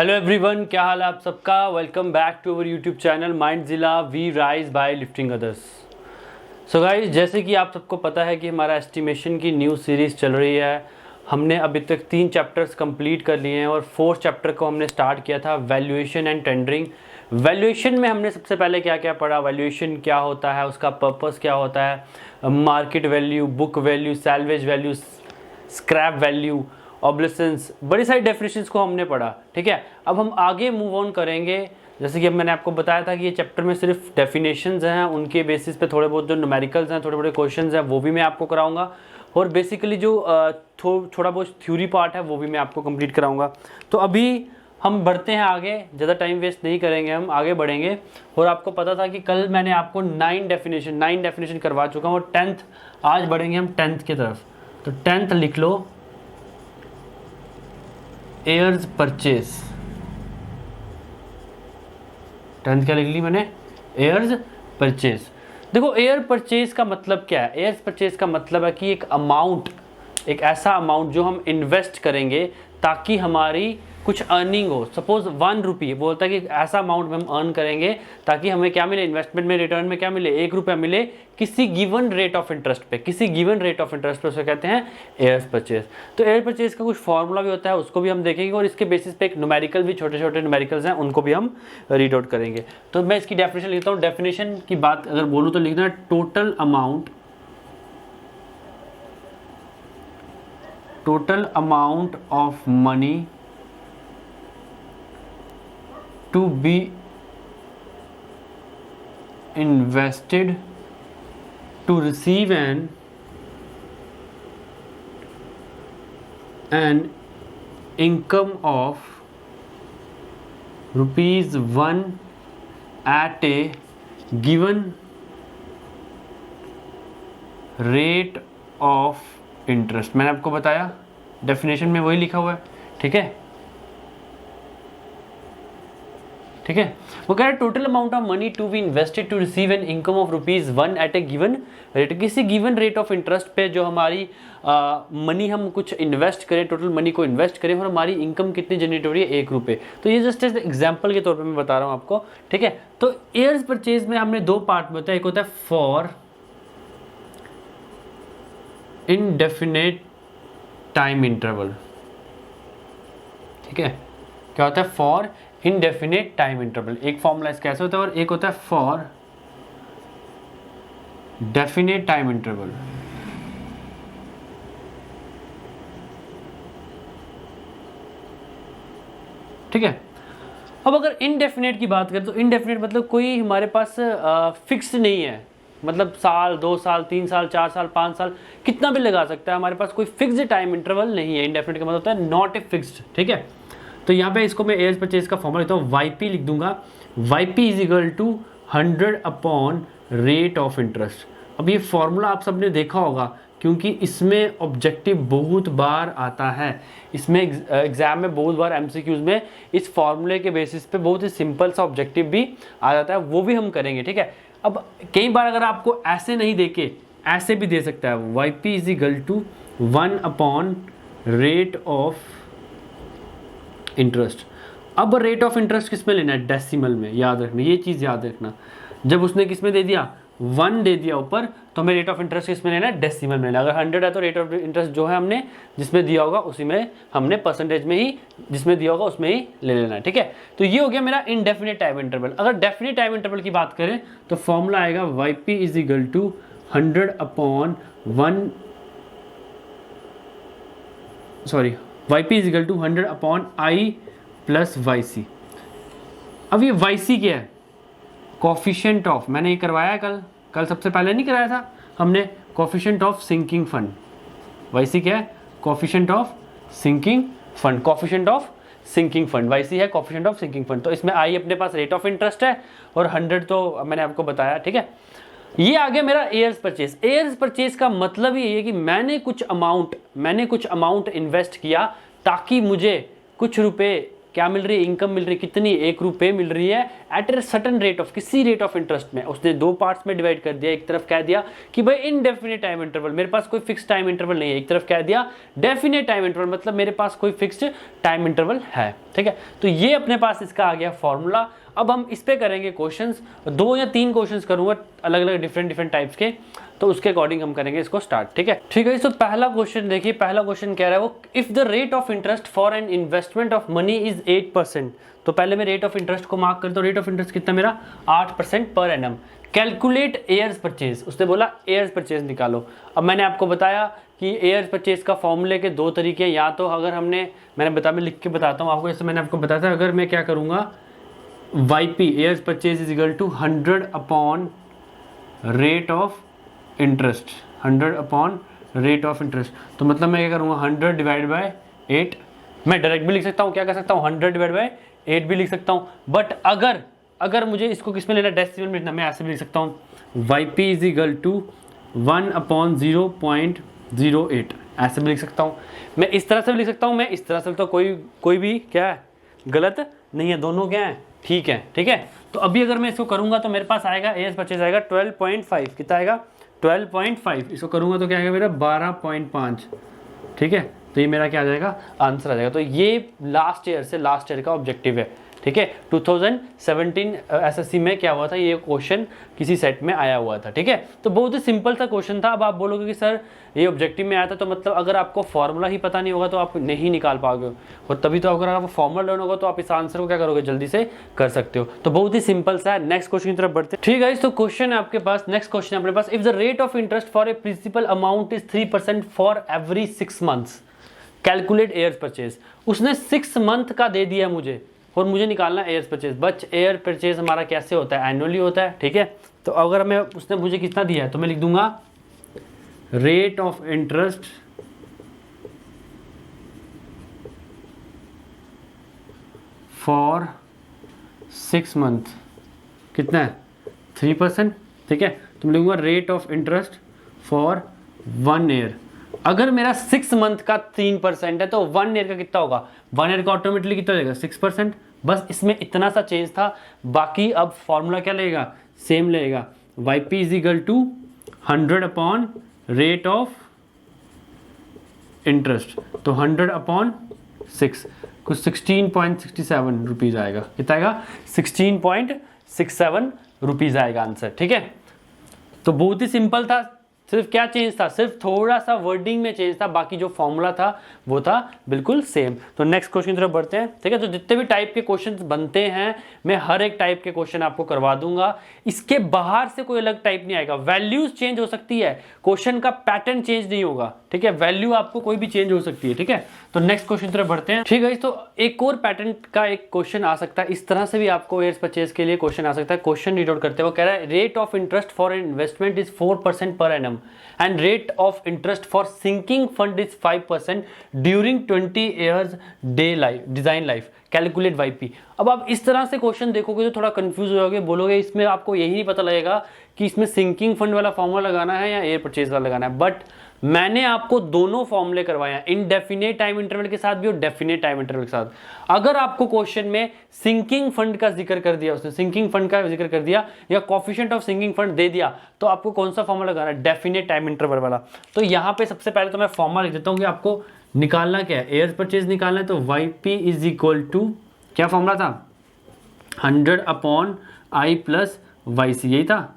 Hello everyone, क्या हाल है आप सबका। Welcome back to our YouTube channel Mindzilla we rise by lifting others. So guys, जैसे कि आप सबको पता है कि हमारा एस्टिमेशन की न्यू सीरीज़ चल रही है। हमने अभी तक 3 चैप्टर्स कंप्लीट कर लिए हैं और 4th चैप्टर को हमने स्टार्ट किया था, वैल्यूएशन एंड टेंडरिंग। वैल्यूएशन में हमने सबसे पहले क्या क्या पढ़ा, वैल्यूएशन क्या होता है, उसका पर्पस क्या होता है, market value, book value, salvage value, scrap value, obsolescence, बड़ी सारी डेफिनेशंस को हमने पढ़ा। ठीक है, अब हम आगे मूव ऑन करेंगे। जैसे कि अब मैंने आपको बताया था कि ये चैप्टर में सिर्फ डेफिनेशंस हैं, उनके बेसिस पे थोड़े बहुत जो न्यूमेरिकल्स हैं, थोड़े बड़े क्वेश्चंस हैं, वो भी मैं आपको कराऊंगा। और बेसिकली जो थोड़ा बहुत थ्योरी पार्ट है वो भी मैं आपको कंप्लीट कराऊंगा। तो अभी हम बढ़ते हैं आगे, ज़्यादा टाइम वेस्ट नहीं करेंगे, हम आगे बढ़ेंगे। और आपको पता था कि कल मैंने आपको 9 डेफिनेशन करवा चुका हूँ और 10th आज बढ़ेंगे हम 10th की तरफ। तो 10th लिख लो, एयर्स परचेज। 10th क्या लिख ली मैंने, एयर्स परचेज। देखो, एयर परचेज का मतलब क्या है। एयर्स परचेज का मतलब है कि एक अमाउंट, एक ऐसा अमाउंट जो हम इन्वेस्ट करेंगे ताकि हमारी कुछ अर्निंग हो। सपोज 1 रुपये बोलता है कि ऐसा अमाउंट में हम अर्न करेंगे ताकि हमें क्या मिले, इन्वेस्टमेंट में रिटर्न में क्या मिले, 1 रुपया मिले किसी गिवन रेट ऑफ इंटरेस्ट पे, किसी गिवन रेट ऑफ इंटरेस्ट पे, उसे कहते हैं एयर्स परचेज। तो एयर परचेज का कुछ फॉर्मूला भी होता है, उसको भी हम देखेंगे और इसके बेसिस पे एक न्यूमेरिकल भी, छोटे छोटे न्यूमेरिकल्स हैं, उनको भी हम रीड आउट करेंगे। तो मैं इसकी डेफिनेशन लिखता हूँ। डेफिनेशन की बात अगर बोलूँ तो लिखना है total amount of money to be invested to receive an income of ₹1 at a given rate of interest। मैंने आपको बताया डेफिनेशन में वही लिखा हुआ है। ठीक है, ठीक है। वो कह रहे हैं total amount of money to be invested to receive an income of ₹1 at a given rate. किसी गिवन रेट ऑफ इंटरेस्ट पे जो हमारी मनी हम कुछ इन्वेस्ट करें, टोटल मनी को इन्वेस्ट करें और हमारी इनकम कितनी जनरेट हो रही है, 1 रुपये। तो ये जस्ट एग्जाम्पल के तौर पे मैं बता रहा हूँ आपको। ठीक है, तो एयर्स परचेज में हमने 2 पार्ट में होता है। एक होता है फॉर इनडेफिनेट टाइम इंटरवल। ठीक है, क्या होता है फॉर इनडेफिनेट टाइम इंटरवल, एक फॉर्मूला इसका ऐसे होता है, और एक होता है फॉर डेफिनेट टाइम इंटरवल। ठीक है, अब अगर इनडेफिनेट की बात करें तो इनडेफिनेट मतलब कोई हमारे पास फिक्स नहीं है, मतलब साल, 2 साल, 3 साल, 4 साल, 5 साल, कितना भी लगा सकता है। हमारे पास कोई फिक्स्ड टाइम इंटरवल नहीं है। इनडेफिनेट का मतलब होता है नॉट ए फिक्स्ड। ठीक है, तो यहाँ पे इसको मैं एयर्स परचेज का फॉर्मूला लिखता हूँ, YP लिख दूंगा। YP is equal to 100 upon rate of interest. अब ये फॉर्मूला आप सबने देखा होगा क्योंकि इसमें ऑब्जेक्टिव बहुत बार आता है। इसमें एग्जाम में बहुत बार MCQs में इस फॉर्मूले के बेसिस पे बहुत ही सिंपल सा ऑब्जेक्टिव भी आ जाता है, वो भी हम करेंगे। ठीक है, अब कई बार अगर आपको ऐसे नहीं देके ऐसे भी दे सकता है, YP is equal to 1 upon rate of interest. अब रेट ऑफ इंटरेस्ट किस में लेना है, डेसिमल में। याद रखना, ये चीज़ याद रखना। जब उसने किस में दे दिया, 1 दे दिया ऊपर, तो हमें रेट ऑफ इंटरेस्ट किस में लेना है, डेसिमल में लेना। अगर 100 है तो रेट ऑफ इंटरेस्ट जो है हमने जिसमें दिया होगा उसी में हमने परसेंटेज में ही, जिसमें दिया होगा उसमें ही ले लेना है। ठीक है, तो ये हो गया मेरा इनडेफिनेट टाइम इंटरवल। अगर डेफिनेट टाइम इंटरवल की बात करें तो फॉर्मूला आएगा YP is equal to 100 upon 1, sorry, YP is equal to 100 upon I plus YC। अब ये YC क्या है, कोफिशिएंट ऑफ, मैंने ये करवाया है कल सबसे पहले नहीं कराया था हमने, coefficient of sinking fund. YC क्या है, coefficient of sinking fund. Coefficient of sinking fund YC है, कोफिशिएंट ऑफ सिंकिंग फंड। तो इसमें I अपने पास रेट ऑफ इंटरेस्ट है और 100 तो मैंने आपको बताया। ठीक है, ये आ गया मेरा एयर्स परचेज। एयर्स परचेज का मतलब ये है कि मैंने कुछ अमाउंट इन्वेस्ट किया ताकि मुझे कुछ रुपए क्या मिल रही है, इनकम मिल रही है, कितनी, 1 रुपये मिल रही है at a certain rate of, किसी रेट ऑफ इंटरेस्ट में। उसने दो पार्ट्स में डिवाइड कर दिया, एक तरफ कह दिया कि भाई इनडेफिनेट टाइम इंटरवल, मेरे पास कोई फिक्स टाइम इंटरवल नहीं है, एक तरफ कह दिया डेफिनेट टाइम इंटरवल, मतलब मेरे पास कोई फिक्स्ड टाइम इंटरवल है। ठीक है, तो ये अपने पास इसका आ गया फॉर्मूला। अब हम इस पे करेंगे क्वेश्चंस, 2 या 3 क्वेश्चंस करूंगा अलग अलग डिफरेंट टाइप्स के, तो उसके अकॉर्डिंग हम करेंगे इसको स्टार्ट। ठीक है, तो पहला क्वेश्चन देखिए, पहला क्वेश्चन कह रहा है वो, if the rate of interest for an investment of money is 8%, तो पहले मैं रेट ऑफ इंटरेस्ट को मार्क करता हूँ। रेट ऑफ इंटरेस्ट कितना मेरा 8% per annum. Calculate years purchase, उसने बोला एयर्स परचेज निकालो। अब मैंने आपको बताया कि एयर्स परचेज का फॉर्मूले के 2 तरीके हैं, या तो अगर मैं लिख के बताता हूँ आपको, जैसे मैंने आपको बताया था, अगर मैं क्या करूँगा, YP years purchase is equal to 100 upon rate of interest, 100 upon rate of interest, तो मतलब मैं क्या करूँगा 100 डिवाइड बाय 8, मैं डायरेक्ट भी लिख सकता हूँ, क्या कर सकता हूँ 100 डिवाइड बाय 8 भी लिख सकता हूँ। बट अगर मुझे इसको किस में लेना, डेसिमल में लिखना, मैं ऐसे भी लिख सकता हूँ YP is equal to 1 upon 0.08, ऐसे भी लिख सकता हूँ। मैं इस तरह से भी लिख सकता हूँ, मैं इस तरह से, तो कोई भी क्या है गलत नहीं है, दोनों क्या है ठीक है। ठीक है, तो अभी अगर मैं इसको करूँगा तो मेरे पास आएगा एयर्स परचेज आएगा 12.5, कितना आएगा 12.5, इसको करूँगा तो क्या आएगा मेरा 12.5। ठीक है, तो ये मेरा क्या आ जाएगा आंसर आ जाएगा। तो ये लास्ट ईयर का ऑब्जेक्टिव है। ठीक है, 2017 एसएससी में क्या हुआ था, ये क्वेश्चन किसी सेट में आया हुआ था। ठीक है, तो बहुत ही सिंपल सा क्वेश्चन था। अब आप बोलोगे कि सर ये ऑब्जेक्टिव में आया था, तो मतलब अगर आपको फॉर्मूला ही पता नहीं होगा तो आप नहीं निकाल पाओगे, और तभी तो अगर आपको फॉर्मूला लर्न होगा तो आप इस आंसर को क्या करोगे, जल्दी से कर सकते हो। तो बहुत ही सिंपल सा है। नेक्स्ट क्वेश्चन की तरफ बढ़ते हैं। ठीक है, तो क्वेश्चन है आपके पास, नेक्स्ट क्वेश्चन है अपने पास, if the rate of interest for a principal amount is 3% for every 6 months, calculate years purchase. उसने 6 मंथ का दे दिया मुझे, और मुझे निकालना एयर्स परचेज। बच एयर परचेज हमारा कैसे होता है, एनुअली होता है। ठीक है, तो अगर मैं उसने मुझे कितना दिया है तो मैं लिख दूंगा rate of interest for 6 month, कितना है 3%। ठीक है, तो मैं लिखूंगा rate of interest for 1 year. अगर मेरा 6 मंथ का 3% है तो 1 ईयर का कितना होगा, 1 ईयर का ऑटोमेटिकली कितना लगेगा 6%। बस इसमें इतना सा चेंज था, बाकी अब फॉर्मूला क्या लगेगा, सेम लगेगा। YP is equal to 100 upon rate of interest, तो 100 अपॉन 6, कुछ 16.67 रुपीज़ आएगा। कितना आएगा 16.67 रुपीज़ आएगा आंसर। ठीक है, तो बहुत ही सिंपल था, सिर्फ क्या चेंज था, सिर्फ थोड़ा सा वर्डिंग में चेंज था, बाकी जो फॉर्मूला था वो था बिल्कुल सेम। तो नेक्स्ट क्वेश्चन की तरफ बढ़ते हैं। ठीक है, तो जितने भी टाइप के क्वेश्चंस बनते हैं मैं हर एक टाइप के क्वेश्चन आपको करवा दूंगा, इसके बाहर से कोई अलग टाइप नहीं आएगा। वैल्यूज चेंज हो सकती है, क्वेश्चन का पैटर्न चेंज नहीं होगा। ठीक है, वैल्यू आपको कोई भी चेंज हो सकती है। ठीक है, तो नेक्स्ट क्वेश्चन की तरफ बढ़ते हैं। ठीक है, तो एक और पैटर्न का एक क्वेश्चन आ सकता है, इस तरह से भी आपको एयर्स परचेज के लिए क्वेश्चन आ सकता है। क्वेश्चन रीड आउट करते हुए कह रहा है, rate of interest for an investment is 4% per annum and rate of interest for sinking fund is 5% during 20 years design life, calculate YP। अब आप इस तरह से क्वेश्चन देखोगे तो थोड़ा कंफ्यूज हो जाओगे, बोलोगे इसमें आपको यही नहीं पता लगेगा कि इसमें सिंकिंग फंड वाला फॉर्मूला लगाना है या एयर परचेज वाला लगाना है। बट मैंने आपको दोनों फॉर्मूले करवाए हैं, इनडेफिनेट टाइम इंटरवल के साथ भी और डेफिनेट टाइम इंटरवल के साथ। अगर आपको क्वेश्चन में सिंकिंग फंड का जिक्र कर दिया, उसने सिंकिंग फंड का जिक्र कर दिया या कोएफिशिएंट ऑफ सिंकिंग फंड दे दिया, तो आपको कौन सा फॉर्मूला लगाना है, डेफिनेट टाइम इंटरवल वाला। तो यहाँ पे सबसे पहले तो मैं फॉर्मूला लिख देता हूँ कि आपको निकालना क्या है, एयर परचेज निकालना है। तो YP इज इक्वल टू क्या फॉर्मूला था, 100 अपॉन I प्लस YC, यही था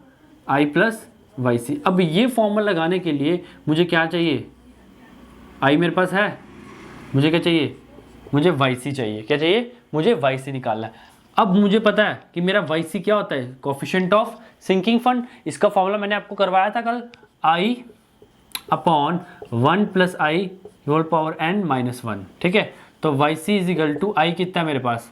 I प्लस YC। अब ये फॉर्मूला लगाने के लिए मुझे क्या चाहिए, I मेरे पास है, मुझे क्या चाहिए, मुझे YC चाहिए। क्या चाहिए, मुझे YC निकालना है। अब मुझे पता है कि मेरा YC क्या होता है, कोएफिशिएंट ऑफ सिंकिंग फंड। इसका फॉर्मूला मैंने आपको करवाया था कल, I upon 1 plus I whole power n minus 1। ठीक है, तो YC is equal to I कितना है मेरे पास।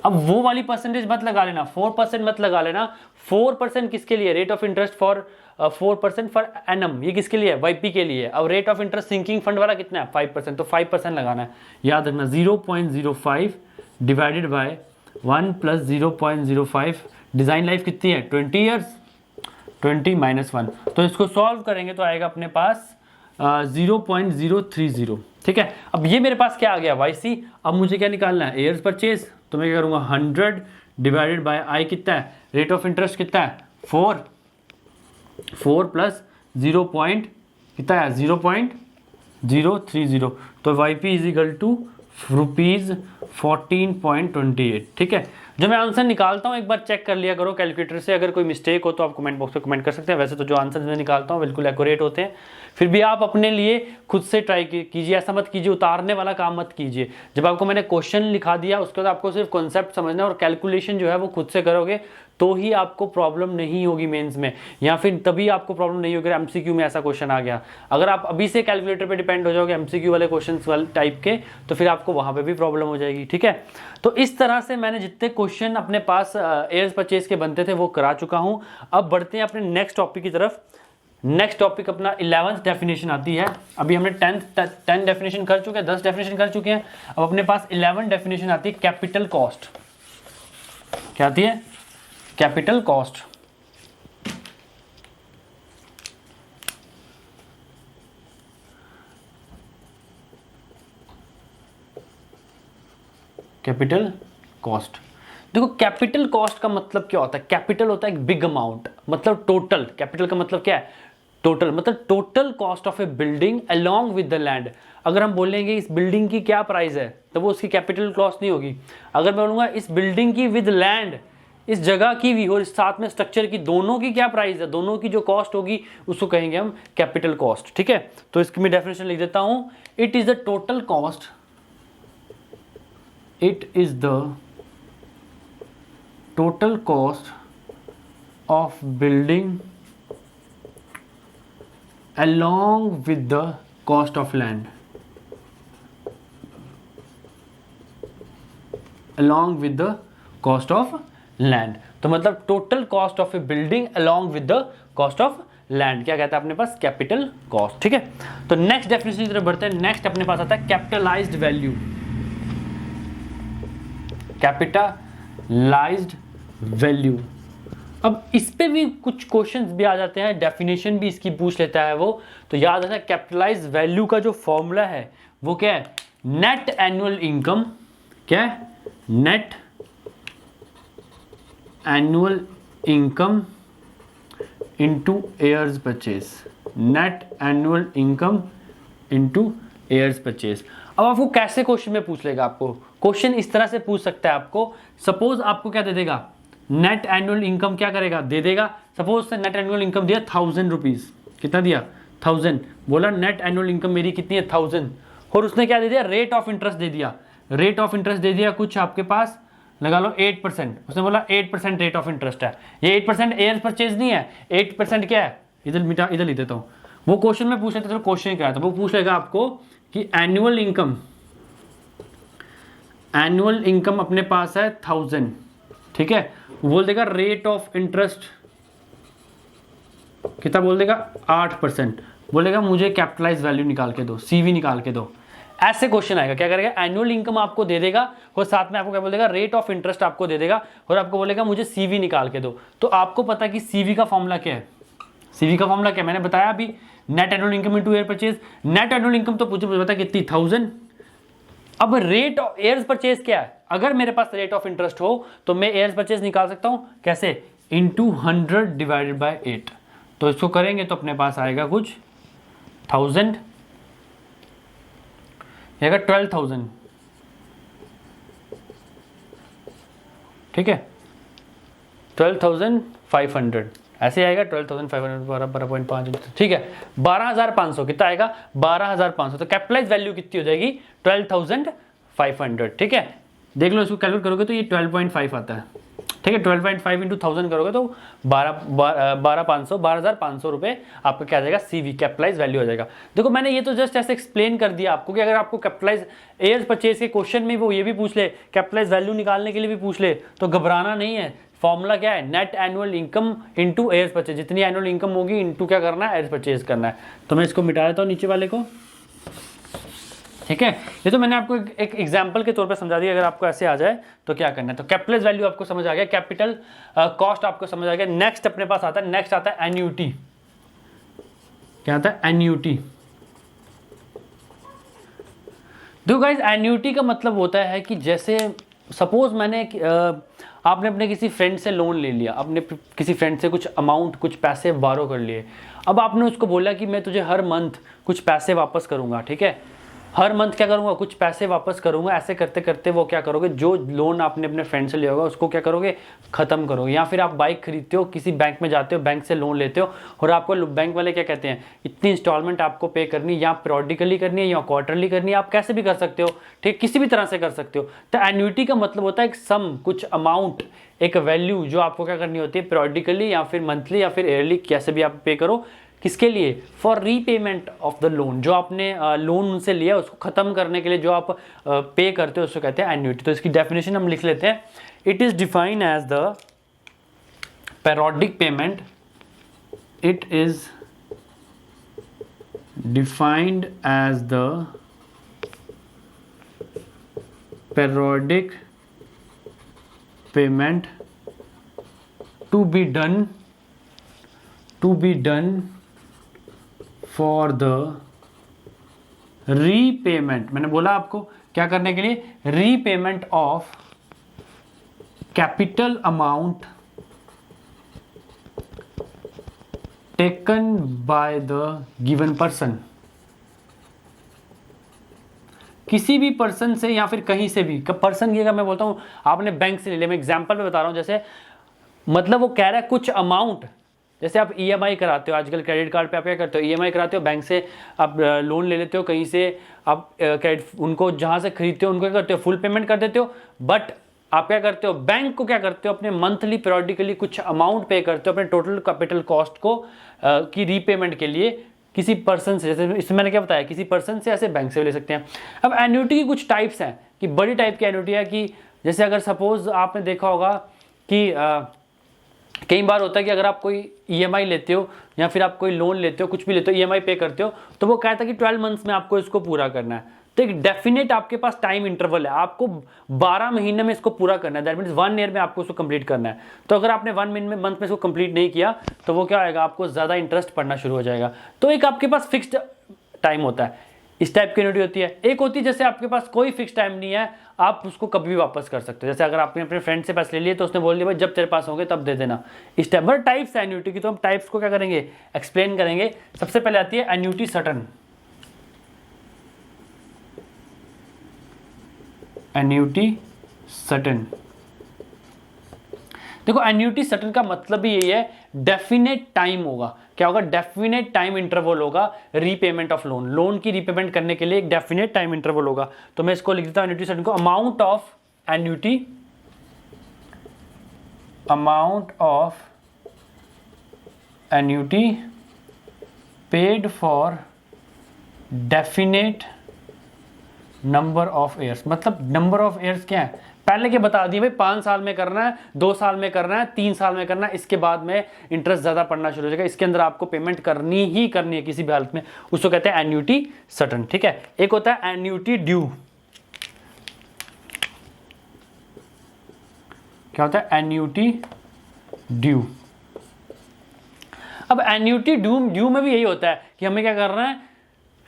अब वो वाली परसेंटेज मत लगा लेना, 4% मत लगा लेना। 4% किसके लिए, rate of interest for 4% for annum, ये किसके लिए है, YP के लिए। अब rate of interest sinking fund वाला कितना है 5%, तो 5% लगाना है। याद रखना 0.05 divided by 1 plus 0.05, design life कितनी है 20 ईयर्स, 20 माइनस 1। तो इसको सॉल्व करेंगे तो आएगा अपने पास 0.030। ठीक है, अब ये मेरे पास क्या आ गया YC। अब मुझे क्या निकालना है, एयर्स परचेज। तो मैं क्या करूँगा 100 डिवाइडेड बाय आई कितना है, रेट ऑफ इंटरेस्ट कितना है 4 प्लस 0 पॉइंट कितना है 0.030, तो Y P is equal to ₹14.28। ठीक है, जो मैं आंसर निकालता हूँ एक बार चेक कर लिया करो कैलकुलेटर से, अगर कोई मिस्टेक हो तो आप कमेंट बॉक्स में कमेंट कर सकते हैं। वैसे तो जो आंसर मैं निकालता हूँ बिल्कुल एक्यूरेट होते हैं, फिर भी आप अपने लिए खुद से ट्राई कीजिए, ऐसा मत कीजिए, उतारने वाला काम मत कीजिए। जब आपको मैंने क्वेश्चन लिखा दिया उसके बाद आपको सिर्फ कॉन्सेप्ट समझना है और कैलकुलेशन जो है वो खुद से करोगे तो ही आपको प्रॉब्लम नहीं होगी मेंस में, या फिर तभी आपको प्रॉब्लम नहीं होगी एमसीक्यू में ऐसा क्वेश्चन आ गया। अगर आप अभी से कैलकुलेटर पे डिपेंड हो जाओगे एमसीक्यू वाले क्वेश्चंस वाले टाइप के, तो फिर आपको वहां पे भी प्रॉब्लम हो जाएगी। ठीक है, तो इस तरह से मैंने जितने क्वेश्चन अपने पास एयर्स परचेज के बनते थे वो करा चुका हूं। अब बढ़ते हैं अपने नेक्स्ट टॉपिक की तरफ। नेक्स्ट टॉपिक अपना 11th डेफिनेशन आती है। अभी हमने 10 डेफिनेशन कर चुके हैं, 10 डेफिनेशन कर चुके हैं। अब अपने पास 11 डेफिनेशन आती है कैपिटल कॉस्ट। क्या आती है, कैपिटल कॉस्ट। कैपिटल कॉस्ट, देखो कैपिटल कॉस्ट का मतलब क्या होता है, कैपिटल होता है एक बिग अमाउंट, मतलब टोटल। कैपिटल का मतलब क्या है, टोटल, मतलब total cost of a building along with the land. अगर हम बोलेंगे इस बिल्डिंग की क्या प्राइस है तो वो उसकी कैपिटल कॉस्ट नहीं होगी। अगर मैं बोलूँगा इस बिल्डिंग की विद लैंड, इस जगह की भी और साथ में स्ट्रक्चर की, दोनों की क्या प्राइस है, दोनों की जो कॉस्ट होगी उसको कहेंगे हम कैपिटल कॉस्ट। ठीक है, तो इसकी मैं डेफिनेशन लिख देता हूं, it is the total cost, it is the total cost of building along with the cost of land, along with the cost of land। तो मतलब total cost of a building along with the cost of land क्या कहता है अपने पास, capital cost. ठीक है, तो next definition की तरफ बढ़ते हैं। नेक्स्ट अपने पास आता है कैपिटलाइज्ड वैल्यू। कैपिटलाइज्ड वैल्यू, अब इस पे भी कुछ क्वेश्चंस भी आ जाते हैं, डेफिनेशन भी इसकी पूछ लेता है वो, तो याद रखना कैपिटलाइज वैल्यू का जो फॉर्मूला है वो क्या है, नेट एनुअल इनकम। क्या है, net annual income into years purchase, net annual income into years purchase. अब आपको कैसे क्वेश्चन में पूछ लेगा, आपको क्वेश्चन इस तरह से पूछ सकता है आपको, सपोज आपको क्या दे देगा, नेट एनुअल इनकम क्या करेगा, दे देगा। सपोज से नेट एनुअल इनकम दिया 1000 रुपीज, कितना दिया 1000, बोला नेट एनुअल इनकम मेरी कितनी है 1000, और उसने क्या दे दिया, रेट ऑफ इंटरेस्ट दे दिया। रेट ऑफ इंटरेस्ट दे दिया कुछ आपके पास, लगा लो 8%, उसने बोला 8% रेट ऑफ इंटरेस्ट है। ये 8% एयर परचेज नहीं है, 8% क्या है, इधर मिटा, इधर लिख देता हूँ। वो क्वेश्चन में पूछ लेते, चलो क्वेश्चन क्या है, तो वो पूछ लेगा आपको कि एनुअल इनकम अपने पास है 1000। ठीक है, बोल देगा रेट ऑफ इंटरेस्ट कितना, बोल देगा 8%, बोलेगा मुझे कैपिटलाइज वैल्यू निकाल के दो, सीवी निकाल के दो। ऐसे क्वेश्चन आएगा, क्या करेगा, एनुअल इनकम आपको दे देगा और साथ में आपको क्या बोल देगा, रेट ऑफ इंटरेस्ट आपको दे देगा और आपको बोलेगा मुझे सीवी निकाल के दो। तो आपको पता है कि सीवी का फॉर्मूला क्या है, सीवी का फॉर्मूला क्या मैंने बताया अभी, net annual income into air purchase. Net annual income तो मुझे पता कितनी 1000। अब रेट ऑफ एयर्स परचेज क्या है, अगर मेरे पास रेट ऑफ इंटरेस्ट हो तो मैं एयर्स परचेज निकाल सकता हूं कैसे, इनटू 100 डिवाइडेड बाय 8। तो इसको करेंगे तो अपने पास आएगा कुछ 1000, आएगा 12,000। ठीक है, 12,500 ऐसे आएगा, 12,500 12.5, ठीक है 12,500 कितना आएगा, 12,500। तो कैपिटलाइज वैल्यू कितनी हो जाएगी, 12,500। ठीक है, देख लो इसको कैलकुलेट करोगे तो ये 12.5 आता है। ठीक है, 12.5 इंटू 1000 करोगे तो 12,500 रुपए आपका क्या आ जाएगा, सीवी कैपिटलाइज वैल्यू हो जाएगा। देखो मैंने ये तो जस्ट ऐसे एक्सप्लेन कर दिया आपको कि अगर आपको कैपिटलाइज एयर्स परचेज के क्वेश्चन में वो ये भी पूछ ले, कैपिटलाइज वैल्यू निकालने के लिए भी पूछ ले, तो घबराना नहीं है। फॉर्मूला क्या है, net annual income into years purchase, जितनी एनुअल इनकम होगी इनटू क्या करना है, एयर्स परचेज करना है। तो मैं इसको मिटा देता हूँ नीचे वाले को। ठीक है, ये तो मैंने आपको एक एग्जांपल के तौर पे समझा दिया, अगर आपको ऐसे आ जाए तो क्या करना है। तो कैपिटलाइज वैल्यू आपको समझ आ गया, कैपिटल कॉस्ट आपको समझ आ गया। नेक्स्ट अपने पास आता है, नेक्स्ट आता है एन्युटी। क्या आता है, एन्युटी। देखो गाइस, एन्युटी का मतलब होता है कि जैसे सपोज आपने अपने किसी फ्रेंड से लोन ले लिया, आपने किसी फ्रेंड से कुछ अमाउंट, कुछ पैसे बारो कर लिए। अब आपने उसको बोला कि मैं तुझे हर मंथ कुछ पैसे वापस करूंगा, ठीक है, हर मंथ क्या करूंगा, कुछ पैसे वापस करूंगा। ऐसे करते करते वो क्या करोगे, जो लोन आपने अपने फ्रेंड से लिया होगा उसको क्या करोगे, खत्म करोगे। या फिर आप बाइक खरीदते हो, किसी बैंक में जाते हो, बैंक से लोन लेते हो, और आपको बैंक वाले क्या कहते हैं, इतनी इंस्टॉलमेंट आपको पे करनी, या पीरियडिकली करनी है या क्वार्टरली करनी है, आप कैसे भी कर सकते हो, ठीक, किसी भी तरह से कर सकते हो। तो एन्युटी का मतलब होता है एक सम, कुछ अमाउंट, एक वैल्यू जो आपको क्या करनी होती है, पीरियडिकली या फिर मंथली या फिर ईयरली, कैसे भी आप पे करो। किसके लिए, for repayment of the loan, जो आपने लोन उनसे लिया उसको खत्म करने के लिए जो आप पे करते हो उसको कहते हैं एन्युटी। तो इसकी डेफिनेशन हम लिख लेते हैं, it is defined as the periodic payment, it is defined as the periodic payment to be done for the repayment, मैंने बोला आपको क्या करने के लिए, repayment of capital amount taken by the given person. किसी भी पर्सन से या फिर कहीं से भी, पर्सन की अगर मैं बोलता हूं आपने बैंक से ले लिया, मैं एग्जांपल में बता रहा हूं, जैसे मतलब वो कह रहा है कुछ अमाउंट, जैसे आप ईएमआई कराते हो, आजकल क्रेडिट कार्ड पे आप क्या करते हो, ईएमआई कराते हो, बैंक से आप लोन ले लेते हो, कहीं से आप क्रेडिट उनको जहाँ से खरीदते हो उनको क्या करते हो, फुल पेमेंट कर देते हो। बट आप क्या करते हो, बैंक को क्या करते हो, अपने मंथली पीरियडिकली कुछ अमाउंट पे करते हो अपने टोटल कैपिटल कॉस्ट को की रीपेमेंट के लिए किसी पर्सन से, जैसे इसमें मैंने क्या बताया, किसी पर्सन से, ऐसे बैंक से भी ले सकते हैं। अब एन्युटी की कुछ टाइप्स हैं कि बड़ी टाइप की एन्युटी है कि जैसे अगर सपोज आपने देखा होगा कि कई बार होता है कि अगर आप कोई ईएमआई लेते हो या फिर आप कोई लोन लेते हो, कुछ भी लेते हो, ईएमआई पे करते हो, तो वो कहता है कि 12 मंथ्स में आपको इसको पूरा करना है। तो एक डेफिनेट आपके पास टाइम इंटरवल है, आपको 12 महीने में इसको पूरा करना है, दैट मीन्स 1 ईयर में आपको इसको कंप्लीट करना है। तो अगर आपने 1 मंथ में इसको कंप्लीट नहीं किया तो वो क्या आएगा, आपको ज़्यादा इंटरेस्ट पड़ना शुरू हो जाएगा। तो एक आपके पास फिक्स्ड टाइम होता है, इस टाइप की एन्युटी होती है। एक होती है जैसे आपके पास कोई फिक्स टाइम नहीं है, आप उसको कभी भी वापस कर सकते हो। जैसे अगर आपने अपने फ्रेंड से पैसे ले लिए तो उसने बोल दिया भाई जब तेरे पास होंगे तब दे देना। इस टाइप बट टाइप्स है एन्युटी की, तो हम टाइप्स को क्या करेंगे, एक्सप्लेन करेंगे। सबसे पहले आती है एन्युटी सडन। एन्युटी सडन, देखो एन्युटी सडन का मतलब भी यही है, डेफिनेट टाइम होगा। क्या होगा, डेफिनेट टाइम इंटरवल होगा रीपेमेंट ऑफ लोन, लोन की रीपेमेंट करने के लिए एक डेफिनेट टाइम इंटरवल होगा। तो मैं इसको लिख देता हूं एन्युटी सडन को, amount of annuity paid for definite number of years. मतलब नंबर ऑफ ईयर्स क्या है, पहले के बता दिए भाई 5 साल में करना है, 2 साल में करना है, 3 साल में करना है, इसके बाद में इंटरेस्ट ज्यादा पड़ना शुरू हो जाएगा, इसके अंदर आपको पेमेंट करनी ही करनी है किसी भी हालत में, उसको कहते हैं एन्युटी सडन। ठीक है, एक होता है एन्युटी ड्यू। क्या होता है, एन्युटी ड्यू। अब एन्युटी ड्यू में भी यही होता है कि हमें क्या करना है,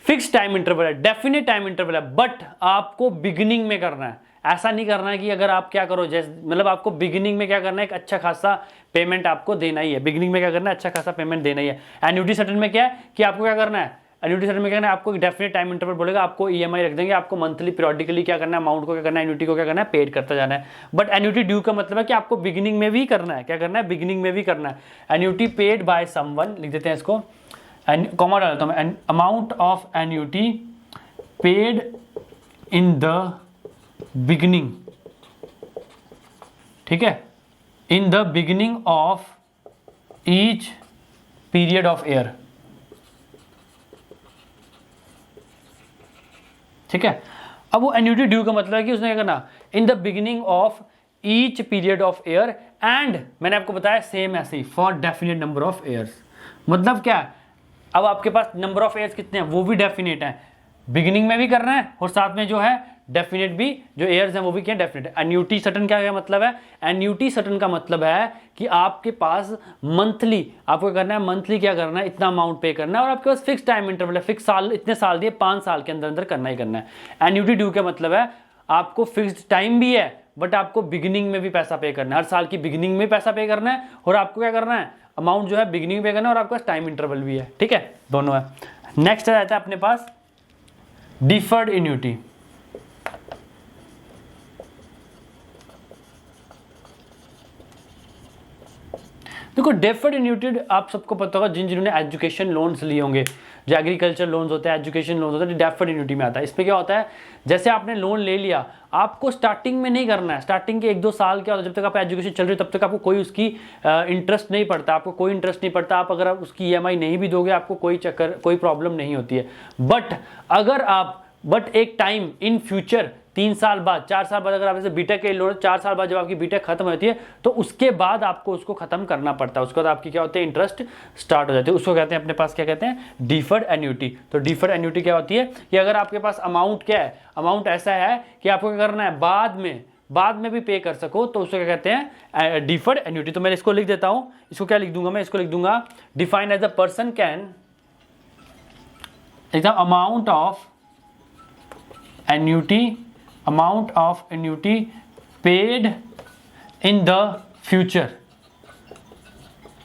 फिक्स टाइम इंटरवल है, डेफिनेट टाइम इंटरवल है, बट आपको बिगिनिंग में करना है। ऐसा नहीं करना है कि अगर आप क्या करो, जैसे मतलब आपको बिगिनिंग में क्या करना है, एक अच्छा खासा पेमेंट आपको देना ही है। बिगिनिंग में क्या करना है, अच्छा खासा पेमेंट देना ही है। एन्युटी सडन में क्या है कि आपको क्या करना है, एन्युटी सडन में क्या करना है, आपको एक डेफिनेट टाइम इंटरवल बोलेगा, आपको ईएमआई रख देंगे, आपको मंथली पीरियडिकली क्या करना है, अमाउंट को क्या करना है, एन्युटी को क्या करना है, पेड करता जाना है। बट एन्युटी ड्यू का मतलब है कि आपको बिगिनिंग में भी करना है, क्या करना है, बिगिनिंग में भी करना है। एन्युटी पेड बाय समवन, लिख देते हैं इसको, कॉमा डालता हूं मैं, amount of annuity paid in the beginning. ठीक है, इन the beginning of each period of year. ठीक है, अब वो एन्युटी ड्यू का मतलब है कि उसने क्या करना, in the beginning of each period of year, and मैंने आपको बताया सेम ऐसे ही for definite number of years. मतलब क्या, अब आपके पास नंबर ऑफ ईयर्स कितने हैं वो भी डेफिनेट है, बिगिनिंग में भी करना है और साथ में जो है डेफिनेट भी, जो ईयर्स हैं वो भी क्या डेफिनेट है। एन्युटी सडन क्या मतलब है, एन्युटी सडन का मतलब है कि आपके पास मंथली आपको करना है, मंथली क्या करना है, इतना अमाउंट पे करना है, और आपके पास फिक्स टाइम इंटरवल है, फिक्स साल, इतने साल दिए, 5 साल के अंदर अंदर करना ही करना है। एन्युटी ड्यू का मतलब है आपको फिक्स्ड टाइम भी है बट आपको बिगिनिंग में भी पैसा पे करना है, हर साल की बिगिनिंग में पैसा पे करना है, और आपको क्या करना है, अमाउंट जो है बिगिनिंग पे करना है, और आपके पास टाइम इंटरवल भी है, ठीक है, दोनों है। नेक्स्ट रहता है अपने पास डिफर्ड एन्युटी। देखो डेफर्ड एन्युटी आप सबको पता होगा, जिन्होंने एजुकेशन लोन्स लिए होंगे, जो एग्रीकल्चर लोन्स होते हैं, एजुकेशन लोन्स होते हैं, डेफर्ड एन्युटी में आता है। इसमें क्या होता है, जैसे आपने लोन ले लिया, आपको स्टार्टिंग में नहीं करना है, स्टार्टिंग के 1-2 साल क्या होता है, जब तक आप एजुकेशन चल रही है तब तक आपको कोई उसकी इंटरेस्ट नहीं पड़ता, आपको कोई इंटरेस्ट नहीं पड़ता। आप अगर आप उसकी EMI नहीं भी दोगे, आपको कोई प्रॉब्लम नहीं होती है। बट एक टाइम इन फ्यूचर 3 साल बाद, 4 साल बाद, अगर आप जैसे बीटेक के लोन 4 साल बाद जब आपकी बीटेक खत्म होती है, तो उसके बाद आपको उसको खत्म करना पड़ता है। उसके बाद आपकी क्या होती है, इंटरेस्ट स्टार्ट हो जाती है। उसको कहते हैं अपने पास, क्या कहते हैं, डिफर्ड एन्युटी। तो डिफर्ड एन्युटी क्या होती है कि अगर आपके पास अमाउंट क्या है, अमाउंट ऐसा है कि आपको क्या करना है, बाद में भी पे कर सको, तो उसको क्या कहते हैं, डिफर्ड एन्युटी। तो मैं इसको लिख देता हूं, इसको क्या लिख दूंगा मैं, इसको लिख दूंगा defined as a person can amount of annuity paid in the future,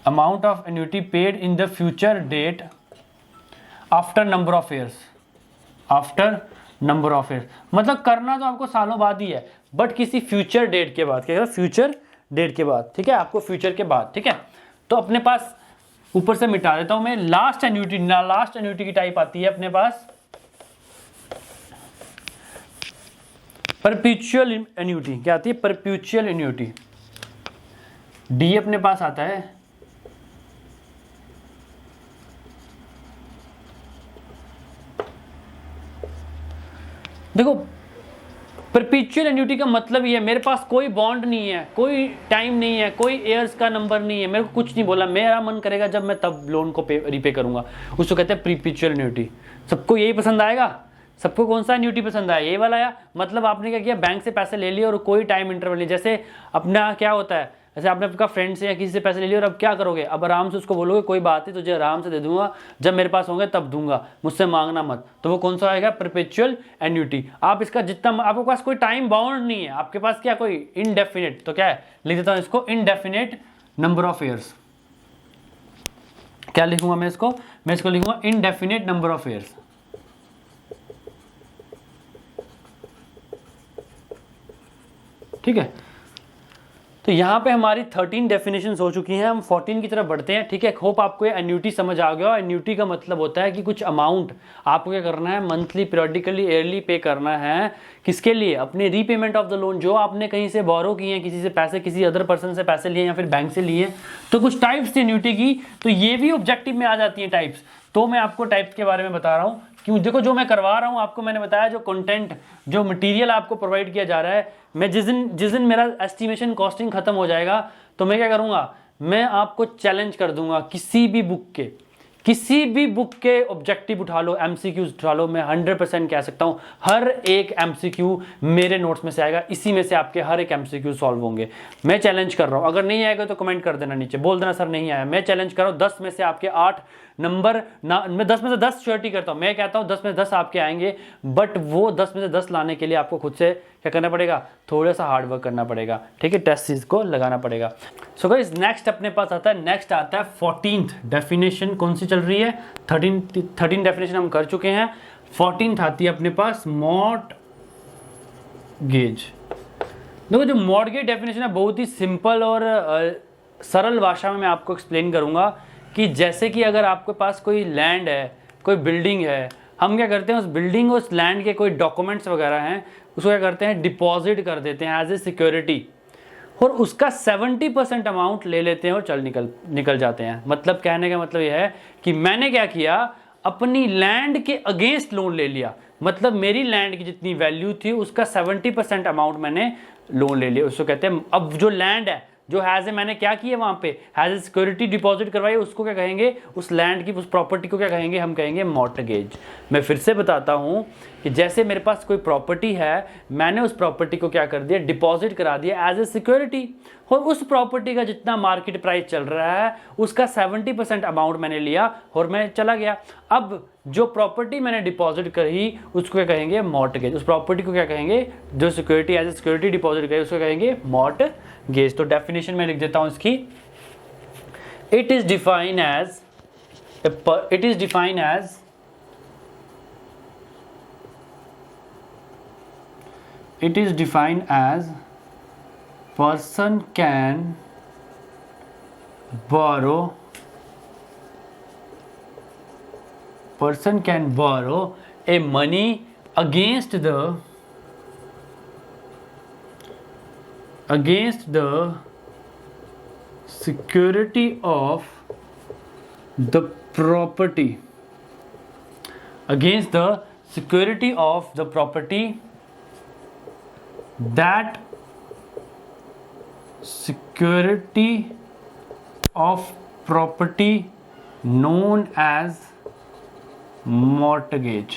amount of annuity paid in the future date after number of years, मतलब करना तो आपको सालों बाद ही है, बट किसी फ्यूचर डेट के बाद, क्या फ्यूचर डेट के बाद, ठीक है, आपको फ्यूचर के बाद, ठीक है। तो अपने पास ऊपर से मिटा देता हूं मैं, लास्ट एन्युटी की टाइप आती है अपने पास परपेचुअल एन्युटी। क्या आती है, परपेचुअल एन्युटी। डी अपने पास आता है देखो, परपेचुअल एन्युटी का मतलब ये है, मेरे पास कोई बॉन्ड नहीं है, कोई टाइम नहीं है, कोई एयर्स का नंबर नहीं है, मेरे को कुछ नहीं बोला, मेरा मन करेगा जब मैं तब लोन को रीपे करूंगा, उसको कहते हैं परपेचुअल एन्युटी। सबको यही पसंद आएगा, सबको कौन सा एन्युटी पसंद आया, ये वाला आया। मतलब आपने क्या किया, बैंक से पैसे ले लिए और कोई टाइम इंटरवल नहीं। जैसे अपना क्या होता है, जैसे आपने आपका फ्रेंड से या किसी से पैसे ले लिए और अब क्या करोगे, अब आराम से उसको बोलोगे कोई बात नहीं, तुझे आराम से दे दूंगा, जब मेरे पास होंगे तब दूंगा, मुझसे मांगना मत। तो वो कौन सा आएगा, परपेचुअल एन्युटी। आप इसका जितना, आपके पास कोई टाइम बाउंड नहीं है, आपके पास क्या कोई इनडेफिनेट, तो क्या है, लिख देता हूं इसको इनडेफिनेट नंबर ऑफ ईयर्स। क्या लिखूंगा मैं इसको लिखूंगा इनडेफिनेट नंबर ऑफ ईयर्स, ठीक है। तो यहाँ पे हमारी 13 डेफिनेशंस हो चुकी हैं, हम 14 की तरफ बढ़ते हैं, ठीक है। होप आपको ये एन्युटी समझ आ गया। एन्युटी का मतलब होता है कि कुछ अमाउंट आपको क्या करना है, मंथली, पीरियडिकली, ईयरली पे करना है। किसके लिए, अपने रीपेमेंट ऑफ द लोन, जो आपने कहीं से बोरो किए हैं, किसी से पैसे, किसी अदर पर्सन से पैसे लिए या फिर बैंक से लिए। तो कुछ टाइप्स थी एन्युटी की, तो ये भी ऑब्जेक्टिव में आ जाती हैं टाइप्स। तो मैं आपको टाइप्स के बारे में बता रहा हूँ, क्यों, देखो जो मैं करवा रहा हूँ आपको, मैंने बताया जो कंटेंट, जो मटेरियल आपको प्रोवाइड किया जा रहा है, मैं जिस दिन मेरा एस्टिमेशन कॉस्टिंग खत्म हो जाएगा, तो मैं क्या करूँगा, मैं आपको चैलेंज कर दूंगा, किसी भी बुक के ऑब्जेक्टिव उठा लो, MCQs उठा लो, मैं 100% कह सकता हूँ हर एक MCQ मेरे नोट्स में से आएगा, इसी में से आपके हर एक MCQ सॉल्व होंगे। मैं चैलेंज कर रहा हूँ, अगर नहीं आएगा तो कमेंट कर देना नीचे, बोल देना सर नहीं आया। मैं चैलेंज कर रहा हूँ 10 में से आपके 8 नंबर ना, मैं 10 में से 10 श्योरिटी करता हूँ, मैं कहता हूँ 10 में से 10 आपके आएंगे, बट वो 10 में से 10 लाने के लिए आपको खुद से क्या करना पड़ेगा, थोड़ा सा हार्ड वर्क करना पड़ेगा, ठीक है, टेस्ट सीरीज को लगाना पड़ेगा। सो गाइस नेक्स्ट अपने पास आता है, नेक्स्ट आता है 14th डेफिनेशन। कौन सी चल रही है, 13 डेफिनेशन हम कर चुके हैं, 14th आती है अपने पास मॉर्टगेज। देखो जो मॉर्टगेज डेफिनेशन है बहुत ही सिंपल और सरल भाषा में मैं आपको एक्सप्लेन करूंगा कि जैसे कि अगर आपके पास कोई लैंड है, कोई बिल्डिंग है, हम क्या करते हैं उस बिल्डिंग, उस लैंड के कोई डॉक्यूमेंट्स वगैरह हैं, उसको क्या करते हैं, डिपॉजिट कर देते हैं एज ए सिक्योरिटी, और उसका 70% अमाउंट ले लेते हैं और निकल जाते हैं। मतलब कहने का मतलब यह है कि मैंने क्या किया, अपनी लैंड के अगेंस्ट लोन ले लिया, मतलब मेरी लैंड की जितनी वैल्यू थी उसका 70% अमाउंट मैंने लोन ले लिया, उसको कहते हैं। अब जो लैंड है, जो हैज़ ए मैंने क्या किया वहाँ पे, हैज़ ए सिक्योरिटी डिपॉजिट करवाई, उसको क्या कहेंगे, उस लैंड की, उस प्रॉपर्टी को क्या कहेंगे, हम कहेंगे मॉर्टगेज। मैं फिर से बताता हूँ कि जैसे मेरे पास कोई प्रॉपर्टी है, मैंने उस प्रॉपर्टी को क्या कर दिया, डिपॉजिट करा दिया एज ए सिक्योरिटी, और उस प्रॉपर्टी का जितना मार्केट प्राइस चल रहा है उसका 70% अमाउंट मैंने लिया और मैं चला गया। अब जो प्रॉपर्टी मैंने डिपॉजिट करी उसको क्या कहेंगे, मॉर्टगेज। उस प्रॉपर्टी को क्या कहेंगे, जो security as a security deposit करी उसको कहेंगे मॉर्टगेज। तो डेफिनेशन में लिख देता हूं इसकी, it is defined as person can borrow a money against the security of the property, that security of property known as mortgage।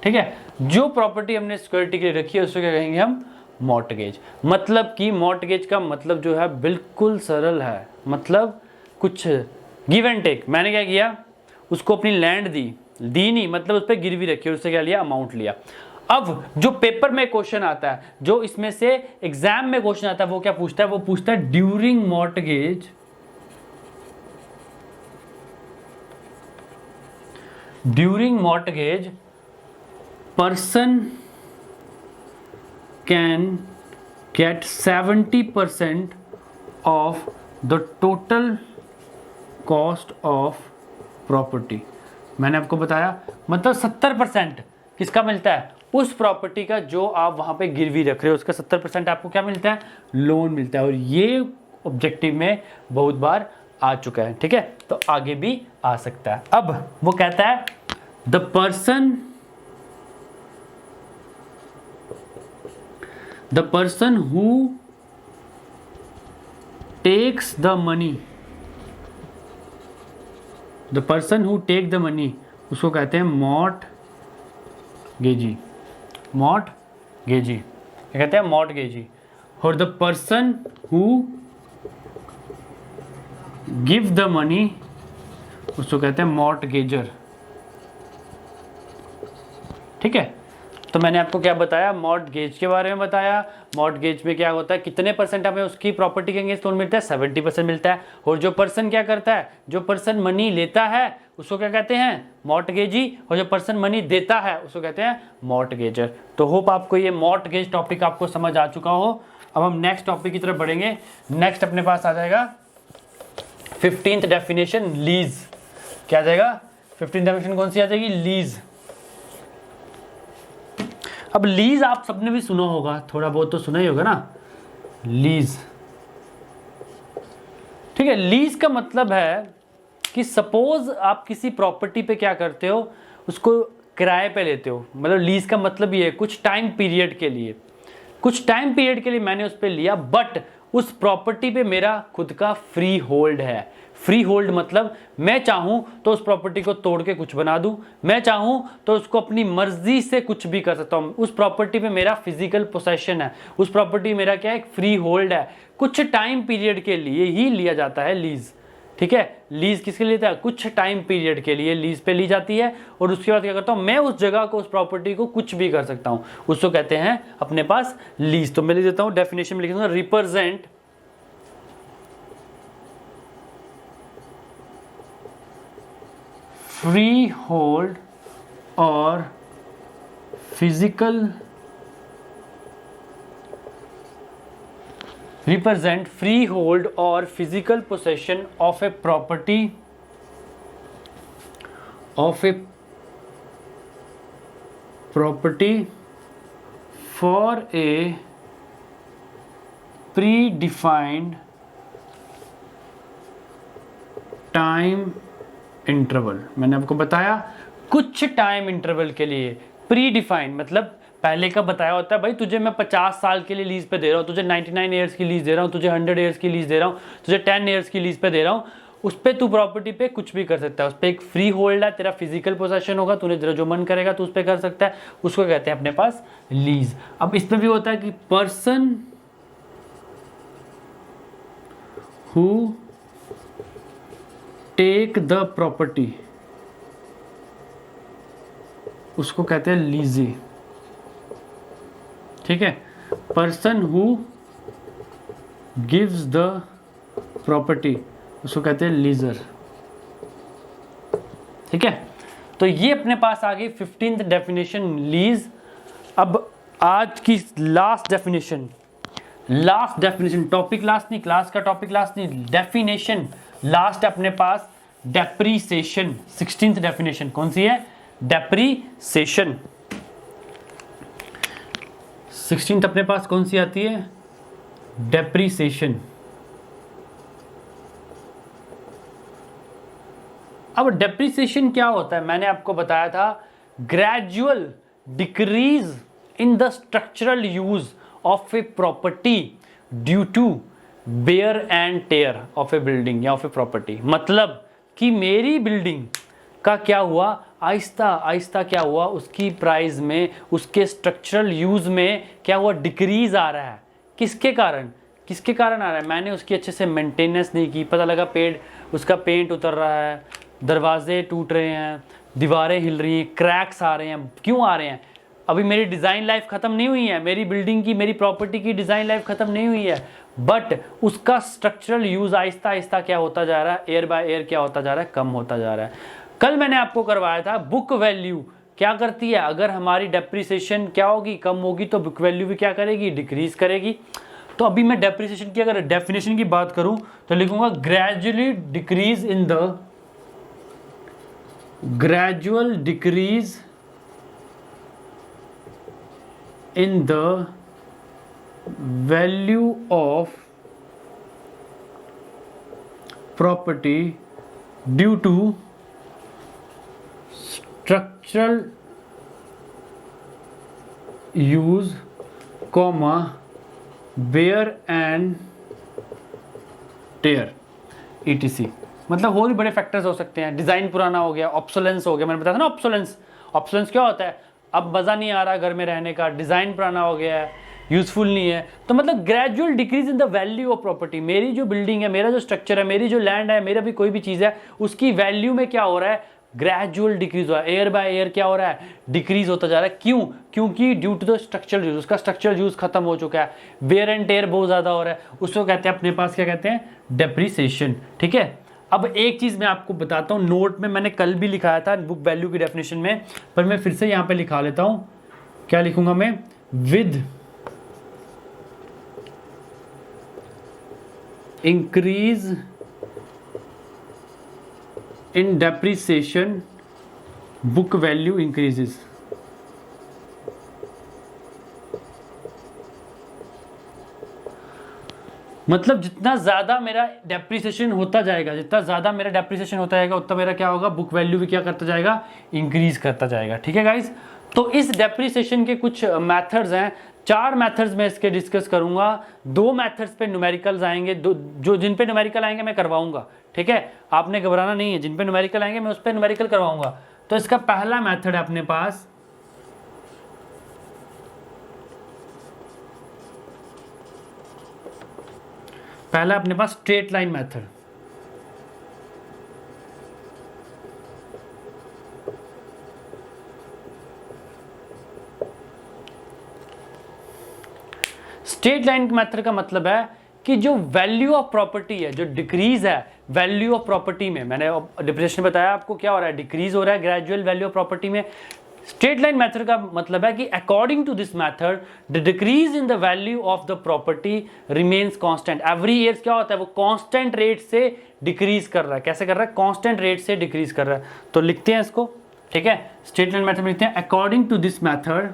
ठीक है, जो प्रॉपर्टी हमने सिक्योरिटी के लिए रखी है उसको क्या कहेंगे हम, मॉर्टगेज। मतलब कि मॉर्टगेज का मतलब जो है बिल्कुल सरल है, मतलब कुछ गिव एंड टेक। मैंने क्या किया, उसको अपनी लैंड दी नहीं, मतलब उस पर गिरवी रखी और उससे क्या लिया, अमाउंट लिया। अब जो पेपर में क्वेश्चन आता है, जो इसमें से एग्जाम में क्वेश्चन आता है, वो क्या पूछता है, वो पूछता है during mortgage person can get 70% of the total cost of property. मैंने आपको बताया, मतलब 70% किसका मिलता है, उस प्रॉपर्टी का जो आप वहां पे गिरवी रख रहे हो उसका 70% आपको क्या मिलता है, लोन मिलता है। और ये ऑब्जेक्टिव में बहुत बार आ चुका है। ठीक है, तो आगे भी आ सकता है। अब वो कहता है the person who takes the money, उसको कहते हैं मॉर्टगेजी। क्या कहते हैं, मॉर्टगेजी। और the person who give the money उसको कहते हैं मॉर्टगेजर। ठीक है, तो मैंने आपको क्या बताया, मॉर्टगेज के बारे में बताया। मॉर्टगेज में क्या होता है, कितने परसेंट हमें उसकी प्रॉपर्टी के अगेंस्ट लोन मिलता है, 70% मिलता है। और जो पर्सन क्या करता है, जो पर्सन मनी लेता है उसको क्या कहते हैं, मॉर्टगेजी। और जो पर्सन मनी देता है उसको कहते हैं मॉर्टगेजर। तो होप आपको ये मॉर्टगेज टॉपिक आपको समझ आ चुका हो। अब हम नेक्स्ट टॉपिक की तरफ बढ़ेंगे। नेक्स्ट अपने पास आ जाएगा 15th डेफिनेशन, लीज। क्या आ जाएगा, 15th डेफिनेशन कौन सी आ जाएगी, लीज। अब लीज आप सबने भी सुना होगा, थोड़ा बहुत तो सुना ही होगा ना, लीज। ठीक है, लीज का मतलब है कि सपोज आप किसी प्रॉपर्टी पे क्या करते हो, उसको किराए पे लेते हो। मतलब लीज का मतलब ये है कुछ टाइम पीरियड के लिए मैंने उस पे लिया, बट उस प्रॉपर्टी पे मेरा खुद का फ्री होल्ड है। फ्री होल्ड मतलब मैं चाहूं तो उस प्रॉपर्टी को तोड़ के कुछ बना दूं, मैं चाहूं तो उसको अपनी मर्जी से कुछ भी कर सकता हूं। उस प्रॉपर्टी पे मेरा फिजिकल पोसेशन है, उस प्रॉपर्टी मेरा क्या है, एक फ्री होल्ड है। कुछ टाइम पीरियड के लिए ही लिया जाता है लीज। ठीक है, लीज किसके लिए था, कुछ टाइम पीरियड के लिए लीज पे ली जाती है। और उसके बाद क्या करता हूं, मैं उस जगह को, उस प्रॉपर्टी को कुछ भी कर सकता हूं, उसको कहते हैं अपने पास लीज। तो मैं लिख देता हूं, डेफिनेशन में लिख दूंगा, रिप्रेजेंट फ्री होल्ड और physical represent freehold or physical possession of a property for a predefined time interval. मैंने आपको बताया कुछ टाइम इंटरवल के लिए। प्री डिफाइंड मतलब पहले का बताया होता है, भाई तुझे मैं 50 साल के लिए लीज पे दे रहा हूँ, तुझे 99 ईयर्स की लीज दे रहा हूँ, तुझे 100 ईयर्स की लीज दे रहा हूँ, तुझे 10 ईयर्स की लीज पे दे रहा हूँ। उस पर तू प्रॉपर्टी पे कुछ भी कर सकता है, उस पर एक फ्री होल्ड है, तेरा फिजिकल पोजेशन होगा, तूने तेरा जो मन करेगा तू उस पर कर सकता है, उसको कहते हैं अपने पास लीज। अब इसमें भी होता है कि person who take the property उसको कहते हैं लीजे, ठीक है। Person who gives the property उसको कहते हैं लीजर, ठीक है। तो ये अपने पास आ गई 15th डेफिनेशन लीज। अब आज की लास्ट डेफिनेशन, टॉपिक लास्ट नहीं, क्लास का टॉपिक लास्ट नहीं, डेफिनेशन लास्ट अपने पास डेप्रीसिएशन। 16th डेफिनेशन कौन सी है? डेप्रीसिएशन। 16th अपने पास कौन सी आती है? डेप्रीसिएशन। अब डेप्रीसिएशन क्या होता है? मैंने आपको बताया था, gradual decrease in the structural use of a property due to wear and tear of a building या ऑफ ए प्रॉपर्टी। मतलब कि मेरी बिल्डिंग का क्या हुआ, आहिस्ता आहिस्ता क्या हुआ, उसकी प्राइस में, उसके स्ट्रक्चरल यूज में क्या हुआ, डिक्रीज आ रहा है। किसके कारण? किसके कारण आ रहा है? मैंने उसकी अच्छे से मेंटेनेंस नहीं की, पता लगा उसका पेंट उतर रहा है, दरवाजे टूट रहे हैं, दीवारें हिल रही हैं, क्रैक्स आ रहे हैं। क्यों आ रहे हैं? अभी मेरी डिज़ाइन लाइफ ख़त्म नहीं हुई है, मेरी बिल्डिंग की, मेरी प्रॉपर्टी की डिज़ाइन लाइफ ख़त्म नहीं हुई है, बट उसका स्ट्रक्चरल यूज़ आहिस्ता आहिस्ता क्या होता जा रहा है, एयर बाय एयर क्या होता जा रहा है, कम होता जा रहा है। कल मैंने आपको करवाया था बुक वैल्यू क्या करती है, अगर हमारी डेप्रिसिएशन क्या होगी, कम होगी, तो बुक वैल्यू भी क्या करेगी, डिक्रीज करेगी। तो अभी मैं डेप्रिसिएशन की अगर डेफिनेशन की बात करूं तो लिखूंगा gradual decrease in the value of property due to structural use comma wear and tear ETC। मतलब और भी बड़े फैक्टर्स हो सकते हैं, डिज़ाइन पुराना हो गया, ऑब्सोलेंस हो गया, मैंने बताया था ना ऑब्सोलेंस क्या होता है, अब मज़ा नहीं आ रहा घर में रहने का, डिज़ाइन पुराना हो गया है, यूज़फुल नहीं है। तो मतलब gradual decrease in the value of property, मेरी जो बिल्डिंग है, मेरा जो स्ट्रक्चर है, मेरी जो लैंड है, मेरा भी कोई भी चीज़ है, उसकी वैल्यू में क्या हो रहा है, ग्रेजुअल डिक्रीज हो रहा है, एयर बाय एयर क्या हो रहा है, डिक्रीज होता जा रहा है। क्यों? क्योंकि due to the structural use, उसका स्ट्रक्चरल यूज खत्म हो चुका है, वेयर एंड टेयर बहुत ज़्यादा हो रहा है, उसको कहते हैं अपने पास क्या कहते हैं, डेप्रीसिएशन, ठीक है। अब एक चीज़ मैं आपको बताता हूँ, नोट में मैंने कल भी लिखाया था बुक वैल्यू की डेफिनेशन में, पर मैं फिर से यहाँ पे लिखा लेता हूँ। क्या लिखूंगा मैं? With increase in depreciation book value increases. मतलब जितना ज़्यादा मेरा डेप्रिसिएशन होता जाएगा, उतना मेरा क्या होगा, बुक वैल्यू भी क्या करता जाएगा, इंक्रीज करता जाएगा, ठीक है गाइस। तो इस डेप्रिसिएशन के कुछ मेथड्स हैं, 4 मेथड्स में इसके डिस्कस करूंगा। 2 मेथड्स पे न्यूमेरिकल्स आएंगे, जिन पे न्यूमेरिकल आएंगे मैं करवाऊंगा, ठीक है, आपने घबराना नहीं है, जिन पे न्यूमेरिकल आएंगे मैं उस पर न्यूमेरिकल करवाऊंगा। तो इसका पहला मेथड है अपने पास straight line method. Straight line method का मतलब है कि जो वैल्यू ऑफ प्रॉपर्टी है, जो डिक्रीज है वैल्यू ऑफ प्रॉपर्टी में, मैंने डिप्रेशन बताया आपको क्या हो रहा है, डिक्रीज हो रहा है ग्रेजुअल वैल्यू ऑफ प्रॉपर्टी में। स्ट्रेट लाइन मेथड का मतलब है कि according to this method the decrease in the value of the property remains constant every year. क्या होता है, वो कांस्टेंट रेट से डिक्रीज कर रहा है। कैसे कर रहा है? कांस्टेंट रेट से डिक्रीज कर रहा है। तो लिखते हैं इसको, ठीक है, स्ट्रेट लाइन मेथड में लिखते हैं according to this method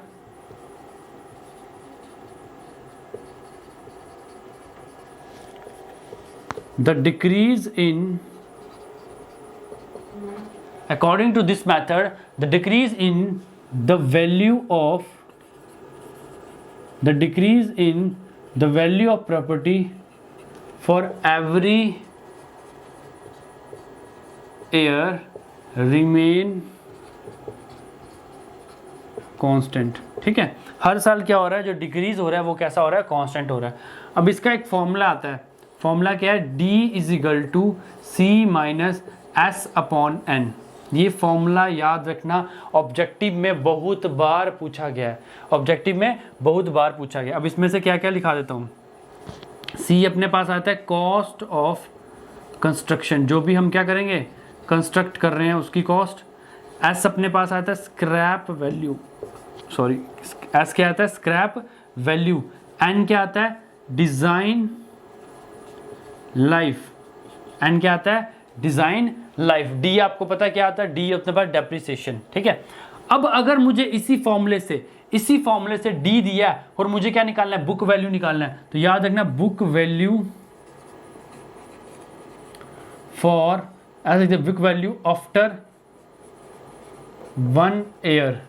the decrease in according to this method the decrease in the value of property for every year remain constant। ठीक है, हर साल क्या हो रहा है, जो डिक्रीज हो रहा है वो कैसा हो रहा है, कांस्टेंट हो रहा है। अब इसका एक फॉर्मूला आता है, फॉर्मूला क्या है, D = C - S/N। ये फॉर्मूला याद रखना, ऑब्जेक्टिव में बहुत बार पूछा गया है, ऑब्जेक्टिव में बहुत बार पूछा गया। अब इसमें से क्या क्या लिखा देता हूँ। सी अपने पास आता है कॉस्ट ऑफ कंस्ट्रक्शन, जो भी हम क्या करेंगे कंस्ट्रक्ट कर रहे हैं उसकी कॉस्ट। एस अपने पास आता है स्क्रैप वैल्यू, सॉरी एस क्या आता है स्क्रैप वैल्यू। एन क्या आता है डिज़ाइन लाइफ, एन क्या आता है डिज़ाइन लाइफ। डी आपको पता है क्या आता है, डी अपने पास डेप्रिसिएशन, ठीक है। अब अगर मुझे इसी फॉर्मूले से डी दिया है और मुझे क्या निकालना है, बुक वैल्यू निकालना है, तो याद रखना book value for as book value after 1 year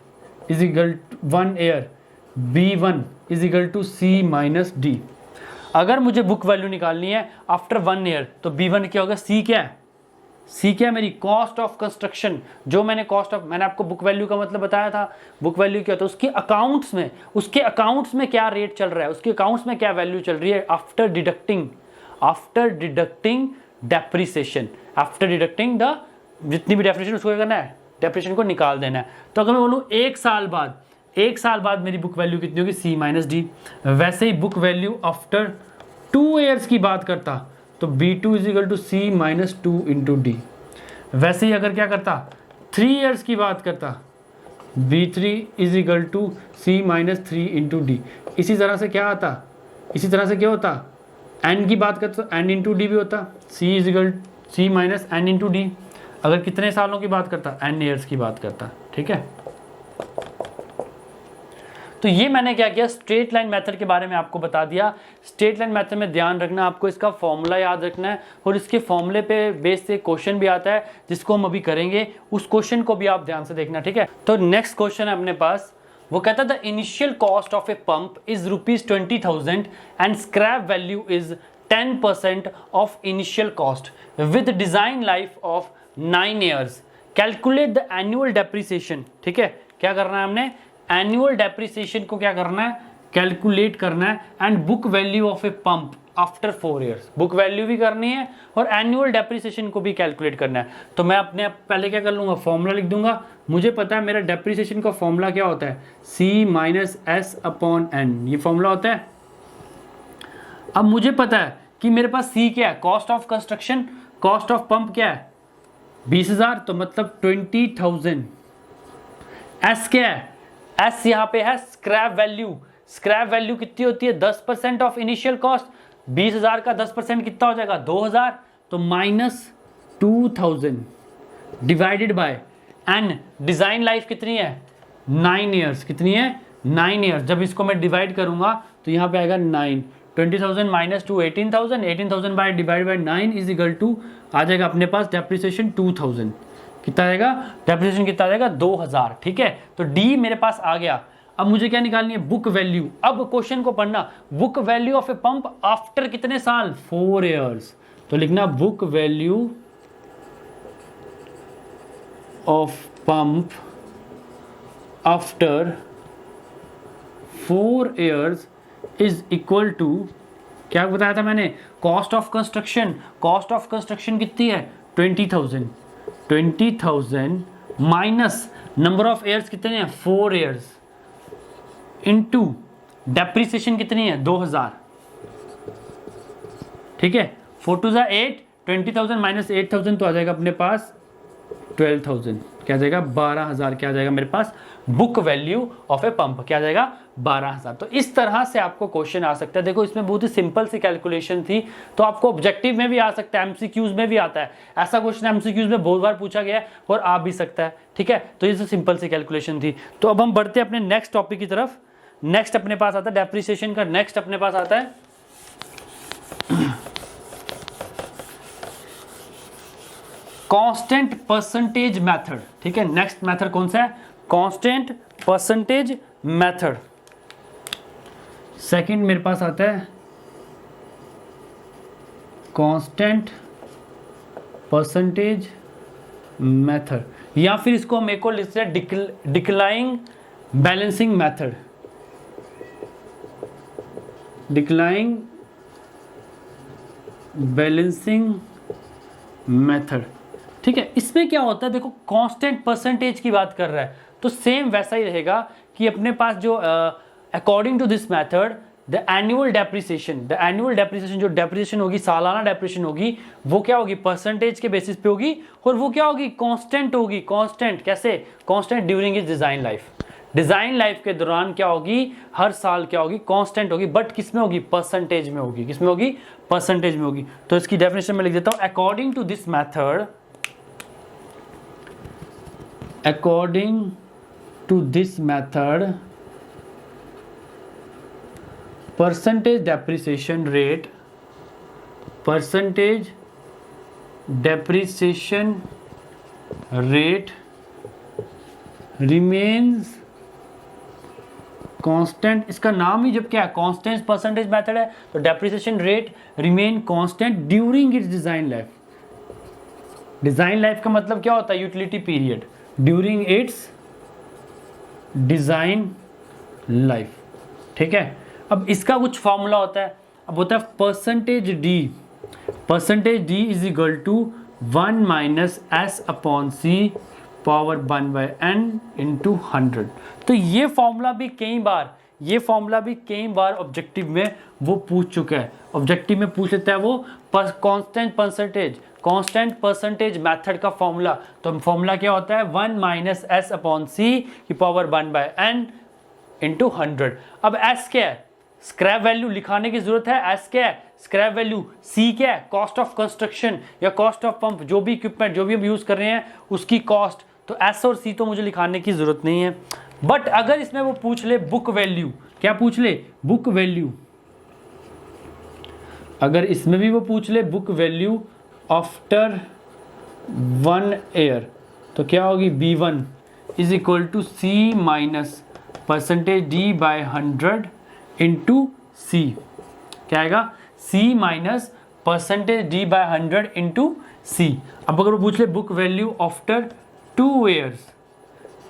is equal to 1 year B1 is equal to C minus D. अगर मुझे बुक वैल्यू निकालनी है आफ्टर 1 ईयर तो B1 क्या होगा, C क्या है, C क्या है मेरी कॉस्ट ऑफ कंस्ट्रक्शन। जो मैंने मैंने आपको बुक वैल्यू का मतलब बताया था, बुक वैल्यू क्या होता है, उसके अकाउंट्स में क्या रेट चल रहा है, उसके अकाउंट्स में क्या वैल्यू चल रही है after deducting depreciation, after deducting the जितनी भी डेप्रिसिएशन उसको क्या करना है, डेप्रिसिएशन को निकाल देना है। तो अगर मैं बोलूँ एक साल बाद मेरी बुक वैल्यू कितनी होगी, C माइनस डी। वैसे ही बुक वैल्यू आफ्टर 2 ईयर्स की बात करता तो B2 is equal to C minus 2 into D. वैसे ही अगर क्या करता 3 ईयर्स की बात करता B3 is equal to C minus 3 into D. इसी तरह से क्या होता, n की बात करता तो n इंटू डी भी होता, C is equal C minus n into D. अगर कितने सालों की बात करता, n ईयर्स की बात करता, ठीक है। तो ये मैंने क्या किया, स्ट्रेट लाइन मेथड के बारे में आपको बता दिया। स्ट्रेट लाइन मेथड में ध्यान रखना, आपको इसका फॉर्मूला याद रखना है और इसके फॉर्मूले पे बेस से क्वेश्चन भी आता है जिसको हम अभी करेंगे, उस क्वेश्चन को भी आप ध्यान से देखना, ठीक है। तो नेक्स्ट क्वेश्चन है अपने पास, वो कहता था initial cost of a pump is ₹20,000 and scrap value is 10% of initial cost with design life of 9 years, calculate the annual depreciation. ठीक है, क्या करना है हमने, एनुअल डेप्रिसिएशन को क्या करना है, कैलकुलेट करना है, and book value of a pump after 4 years, book value भी करनी है और एनुअल डेप्रिसिएशन को भी कैलकुलेट करना है। तो मैं अपने पहले क्या कर लूँगा, फॉर्मूला लिख दूंगा। मुझे पता है मेरा डेप्रिसिएशन का फॉर्मूला क्या होता है, C minus S upon n, ये फॉर्मूला होता है। अब मुझे पता है कि मेरे पास C क्या है, cost of construction, cost of pump क्या है 20,000, तो मतलब 20,000। S क्या है, S यहाँ पे है स्क्रैप वैल्यू, स्क्रैप वैल्यू कितनी होती है 10% ऑफ इनिशियल कॉस्ट, 20,000 का 10% कितना हो जाएगा 2,000, तो minus 2,000 divided by n, design life कितनी है 9 ईयर्स, कितनी है 9 ईयर्स। जब इसको मैं डिवाइड करूंगा तो यहाँ पे आएगा 9, 20,000 minus 2 18,000, 18,000 by divide by 9 is equal to आ जाएगा अपने पास डेप्रिसिएशन 2,000, कितना आएगा डेप्रिसिएशन, कितना आएगा 2,000। ठीक है, तो डी मेरे पास आ गया। अब मुझे क्या निकालनी है, बुक वैल्यू। अब क्वेश्चन को पढ़ना, book value of a pump after कितने साल 4 ईयर्स, तो लिखना book value of pump after 4 years is equal to, क्या बताया था मैंने, cost of construction, cost of construction कितनी है 20,000 माइनस नंबर ऑफ ईयर्स कितने हैं 4 ईयर्स इनटू डेप्रिसिएशन कितनी है 2,000। ठीक है, 4 2 8, 20,000 माइनस 8,000 तो आ जाएगा अपने पास 12,000, क्या जाएगा 12,000, क्या जाएगा मेरे पास book value of a pump, क्या जाएगा 12,000। तो इस तरह से आपको क्वेश्चन आ सकता है। देखो इसमें बहुत ही सिंपल सी कैलकुलेशन थी, तो आपको ऑब्जेक्टिव में भी आ सकता है, एमसीक्यूज में भी आता है। ऐसा क्वेश्चन एमसीक्यूज में बहुत बार पूछा गया है और आ भी सकता है। ठीक है, तो ये सिंपल सी कैलकुलेशन थी। तो अब हम बढ़ते हैं अपने नेक्स्ट टॉपिक की तरफ। नेक्स्ट अपने पास आता है डेप्रिसिएशन का, नेक्स्ट अपने पास आता है कांस्टेंट परसेंटेज मेथड। ठीक है, नेक्स्ट मेथड कौन सा है, कांस्टेंट परसेंटेज मेथड। सेकंड मेरे पास आता है कांस्टेंट परसेंटेज मेथड, या फिर इसको हम एक और लिखते हैं declining balancing method, declining balancing method. ठीक है, इसमें क्या होता है, देखो कांस्टेंट परसेंटेज की बात कर रहा है तो सेम वैसा ही रहेगा कि अपने पास जो according to this method the annual depreciation जो डेप्रिसिएशन होगी, सालाना डेप्रिसिएशन होगी, वो क्या होगी, परसेंटेज के बेसिस पे होगी, और वो क्या होगी, कांस्टेंट होगी। कांस्टेंट कैसे, constant during is design life, design life के दौरान क्या होगी, हर साल क्या होगी, कांस्टेंट होगी, बट किस में होगी, परसेंटेज में होगी। किस में होगी, परसेंटेज में होगी। तो इसकी डेफिनेशन में लिख देता हूं, according to this method, according to this method percentage depreciation rate remains constant। इसका नाम ही जब क्या है, कांस्टेंट परसेंटेज मेथड है, तो depreciation rate remain constant during its design life. Design life का मतलब क्या होता है, utility period, during its design life. ठीक है, अब इसका कुछ फॉर्मूला होता है, अब होता है percentage D is equal to 1 minus S upon C power 1/n into 100। तो ये फॉर्मूला भी कई बार ऑब्जेक्टिव में वो पूछ चुका है। ऑब्जेक्टिव में पूछ लेता है वो कांस्टेंट परसेंटेज मेथड का फॉर्मूला। तो फॉर्मूला क्या होता है, 1 माइनस एस अपॉन सी की पावर 1/n इंटू 100। अब एस क्या है, स्क्रैप वैल्यू लिखाने की जरूरत है, एस क्या है, स्क्रैप वैल्यू, सी क्या है, कॉस्ट ऑफ कंस्ट्रक्शन या कॉस्ट ऑफ पंप, जो भी इक्विपमेंट जो भी हम यूज कर रहे हैं उसकी कॉस्ट। तो एस और सी तो मुझे लिखाने की जरूरत नहीं है। बट अगर इसमें वो पूछ ले बुक वैल्यू, क्या पूछ ले, बुक वैल्यू, अगर इसमें भी वो पूछ ले बुक वैल्यू आफ्टर 1 ईयर, तो क्या होगी, B1 is equal to C minus percentage D by 100 into C. क्या आएगा, C minus percentage D by 100 into C. अब अगर वो पूछ ले बुक वैल्यू आफ्टर 2 ईयर्स,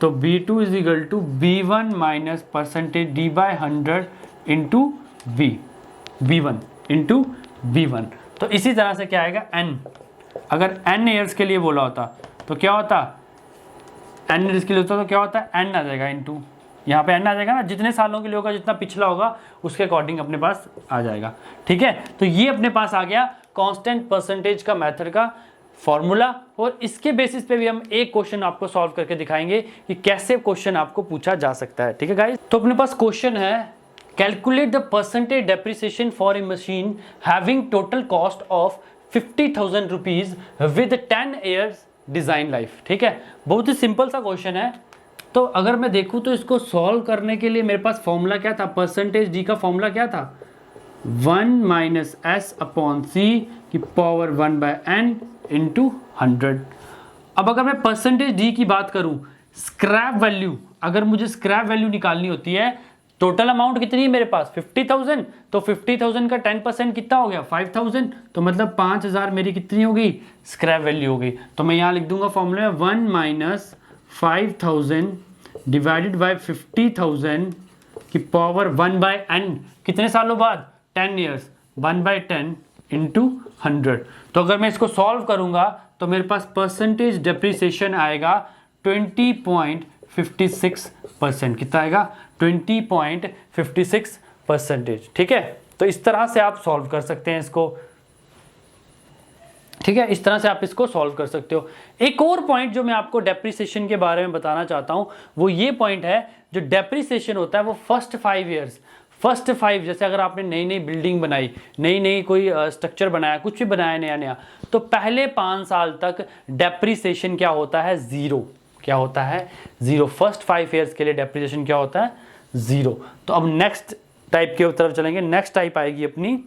तो B2 is equal to B1 minus percentage D by 100 into B1 into B1। तो इसी तरह से क्या आएगा, n, अगर n ईयर्स के लिए बोला होता तो क्या होता, n ईयर्स के लिए होता तो क्या होता, n आ जाएगा इंटू, यहाँ पे n आ जाएगा ना, जितने सालों के लिए होगा, जितना पिछला होगा उसके अकॉर्डिंग अपने पास आ जाएगा। ठीक है, तो ये अपने पास आ गया कांस्टेंट परसेंटेज का मेथड का फॉर्मूला, और इसके बेसिस पे भी हम एक क्वेश्चन आपको सॉल्व करके दिखाएंगे कि कैसे क्वेश्चन आपको पूछा जा सकता है। ठीक है गाइस, तो अपने पास क्वेश्चन है, calculate the percentage depreciation for a machine having total cost of 50,000 rupees with 10 years design life. ठीक है, बहुत ही सिंपल सा क्वेश्चन है। तो अगर मैं देखूं तो इसको सॉल्व करने के लिए मेरे पास फॉर्मूला क्या था, परसेंटेज डी का फॉर्मूला क्या था, 1 माइनस एस अपॉन सी की पावर 1/n इंटू 100। अब अगर मैं परसेंटेज डी की बात करूं, स्क्रैप वैल्यू, अगर मुझे स्क्रैप वैल्यू निकालनी होती है, टोटल अमाउंट कितनी है मेरे पास 50,000, तो 50,000 का 10% कितना हो गया 5,000, तो मतलब 5,000 मेरी कितनी हो गई, स्क्रैप वैल्यू हो गई। तो मैं यहाँ लिख दूंगा फॉर्मूला में 1 माइनस 5,000 डिवाइडेड बाय 50,000 की पावर 1/n, कितने सालों बाद, 10 ईयर्स, 1/10 इंटू 100। तो अगर मैं इसको सॉल्व करूंगा तो मेरे पास परसेंटेज डेप्रिसिएशन आएगा 20.56%। कितना आएगा, 20.56%। ठीक है, तो इस तरह से आप सॉल्व कर सकते हैं इसको। ठीक है, इस तरह से आप इसको सॉल्व कर सकते हो। एक और पॉइंट जो मैं आपको डेप्रिसिएशन के बारे में बताना चाहता हूं वो ये पॉइंट है, जो डेप्रिसिएशन होता है वो फर्स्ट 5 ईयर्स, जैसे अगर आपने नई नई बिल्डिंग बनाई, नई कोई स्ट्रक्चर बनाया, कुछ भी बनाया नया, तो पहले 5 साल तक डेप्रिसिएशन क्या होता है, जीरो। क्या होता है, जीरो। फर्स्ट 5 ईयर्स के लिए डेप्रिसिएशन क्या होता है, जीरो। तो अब नेक्स्ट टाइप के तरफ चलेंगे। नेक्स्ट टाइप आएगी अपनी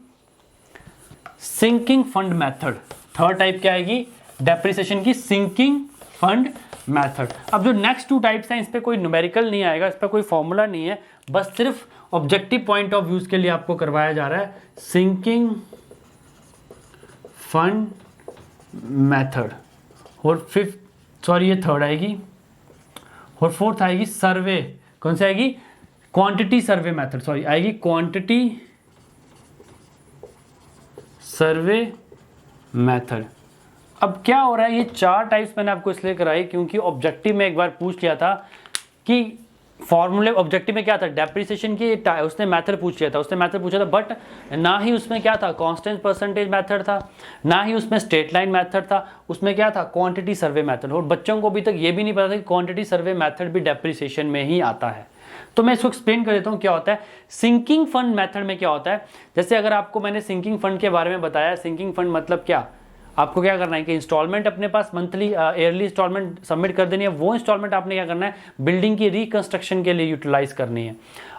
sinking fund method. Third type क्या आएगी, डेप्रिसिएशन की सिंकिंग फंड मेथड। अब जो नेक्स्ट 2 टाइप्स हैं, इस पर कोई न्यूमेरिकल नहीं आएगा, इस पर कोई फॉर्मूला नहीं है, बस सिर्फ ऑब्जेक्टिव पॉइंट ऑफ व्यूज के लिए आपको करवाया जा रहा है। सिंकिंग फंड मेथड, और ये थर्ड आएगी, और फोर्थ आएगी सर्वे। कौन सी आएगी, क्वांटिटी सर्वे मेथड, आएगी क्वांटिटी सर्वे मेथड। अब क्या हो रहा है, ये 4 टाइप्स मैंने आपको इसलिए कराई क्योंकि ऑब्जेक्टिव में एक बार पूछ लिया था कि फॉर्मूले, ऑब्जेक्टिव में क्या था, डेप्रिसिएशन की उसने मेथड पूछ लिया था, बट ना ही उसमें क्या था कांस्टेंट परसेंटेज मेथड था, ना ही उसमें स्ट्रेट लाइन मेथड था, उसमें क्या था क्वांटिटी सर्वे मेथड। और बच्चों को अभी तक ये भी नहीं पता था कि क्वांटिटी सर्वे मेथड भी डेप्रिसिएशन में ही आता है। तो मैं इसको एक्सप्लेन कर देता हूँ क्या होता है। सिंकिंग फंड मेथड में क्या होता है, जैसे अगर आपको मैंने सिंकिंग फंड के बारे में बताया, सिंकिंग फंड मतलब क्या, आपको क्या करना है कि इंस्टॉलमेंट अपने पास मंथली ईयरली इंस्टॉलमेंट सबमिट कर देनी है, वो इंस्टॉलमेंट आपने क्या करना है बिल्डिंग की रिकंस्ट्रक्शन के लिए यूटिलाइज करनी है।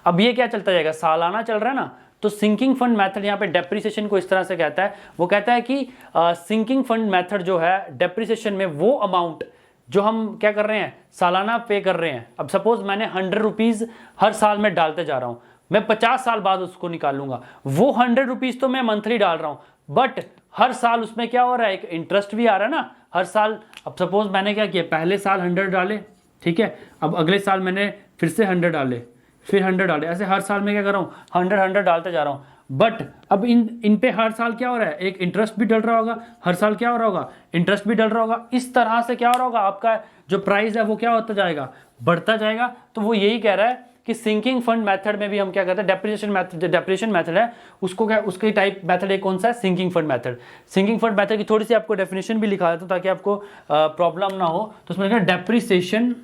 अब ये क्या चलता जाएगा, सालाना चल रहा है ना, तो सिंकिंग फंड मेथड यहाँ पे डेप्रिसिएशन को इस तरह से कहता है, वो कहता है कि सिंकिंग फंड मेथड जो है डेप्रिसिएशन में वो अमाउंट जो हम क्या कर रहे हैं सालाना पे कर रहे हैं। अब सपोज मैंने 100 रुपीज़ हर साल में डालते जा रहा हूँ, मैं 50 साल बाद उसको निकालूंगा, वो 100 रुपीज़ तो मैं मंथली डाल रहा हूँ, बट हर साल उसमें क्या हो रहा है, एक इंटरेस्ट भी आ रहा है ना हर साल। अब सपोज मैंने क्या किया, पहले साल 100 डाले, ठीक है, अब अगले साल मैंने फिर से 100 डाले, फिर 100 डाले, ऐसे हर साल में क्या कर रहा हूँ 100 डालते जा रहा हूँ। बट अब इन पे हर साल क्या हो रहा है, एक इंटरेस्ट भी डल रहा होगा, हर साल क्या हो रहा होगा इंटरेस्ट भी डल रहा होगा। इस तरह से क्या हो रहा होगा, आपका जो प्राइस है वो क्या होता जाएगा, बढ़ता जाएगा। तो वो यही कह रहा है कि सिंकिंग फंड मेथड में भी हम क्या करते हैं, डेप्रिसिएशन मेथड है उसको क्या, उसकी टाइप मेथड एक कौन सा है, sinking fund method. Sinking fund method की थोड़ी सी आपको डेफिनेशन भी लिखा देता हूं ताकि आपको प्रॉब्लम ना हो। तो उसमें क्या, depreciation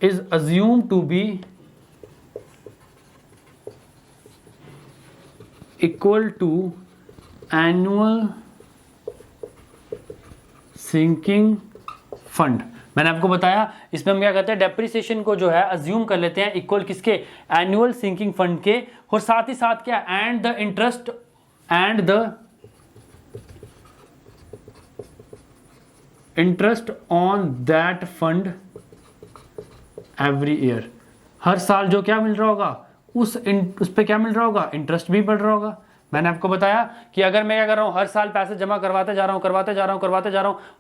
is assumed to be equal to annual sinking fund। मैंने आपको बताया इसमें हम क्या करते हैं, डेप्रिसिएशन को जो है अज्यूम कर लेते हैं इक्वल किसके, एनुअल सिंकिंग फंड के, और साथ ही साथ क्या, and the interest on that fund every year. हर साल जो क्या मिल रहा होगा, उस पे क्या मिल रहा होगा, इंटरेस्ट भी बढ़ रहा होगा। मैंने आपको बताया कि अगर मैं क्या कर रहा हूँ, हर साल पैसे जमा करवाते जा रहा हूँ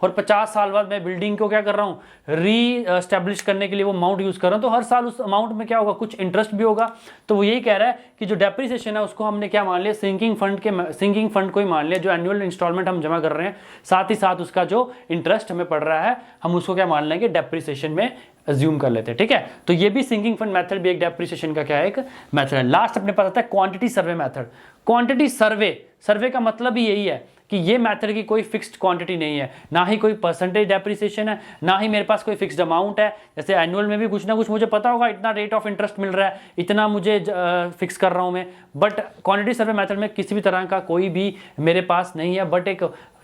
और 50 साल बाद मैं बिल्डिंग को क्या कर रहा हूँ, री एस्टेब्लिश करने के लिए वो अमाउंट यूज कर रहा हूँ, तो हर साल उस अमाउंट में क्या होगा, कुछ इंटरेस्ट भी होगा। तो वो यही कह रहा है कि जो डेप्रिसिएशन है उसको हमने क्या मान लिया, सिंकिंग फंड को ही मान लिया, जो एनुअल इंस्टॉलमेंट हम जमा कर रहे हैं, साथ ही साथ उसका जो इंटरेस्ट हमें पड़ रहा है, हम उसको क्या मान लेंगे, डेप्रिसिएशन में अज्यूम कर लेते हैं। ठीक है, तो ये भी सिंकिंग फंड मेथड भी एक डेप्रिसिएशन का क्या है, एक मेथड है। लास्ट अपने पास आता है quantity survey method. Quantity survey का मतलब ही यही है कि ये मेथड की कोई फिक्स्ड क्वांटिटी नहीं है, ना ही कोई परसेंटेज डेप्रिसिएशन है, ना ही मेरे पास कोई फिक्स्ड अमाउंट है। जैसे एनुअल में भी कुछ ना कुछ मुझे पता होगा, इतना रेट ऑफ इंटरेस्ट मिल रहा है, इतना मुझे फिक्स कर रहा हूं मैं, बट क्वांटिटी सर्वे मेथड में किसी भी तरह का कोई भी मेरे पास नहीं है, बट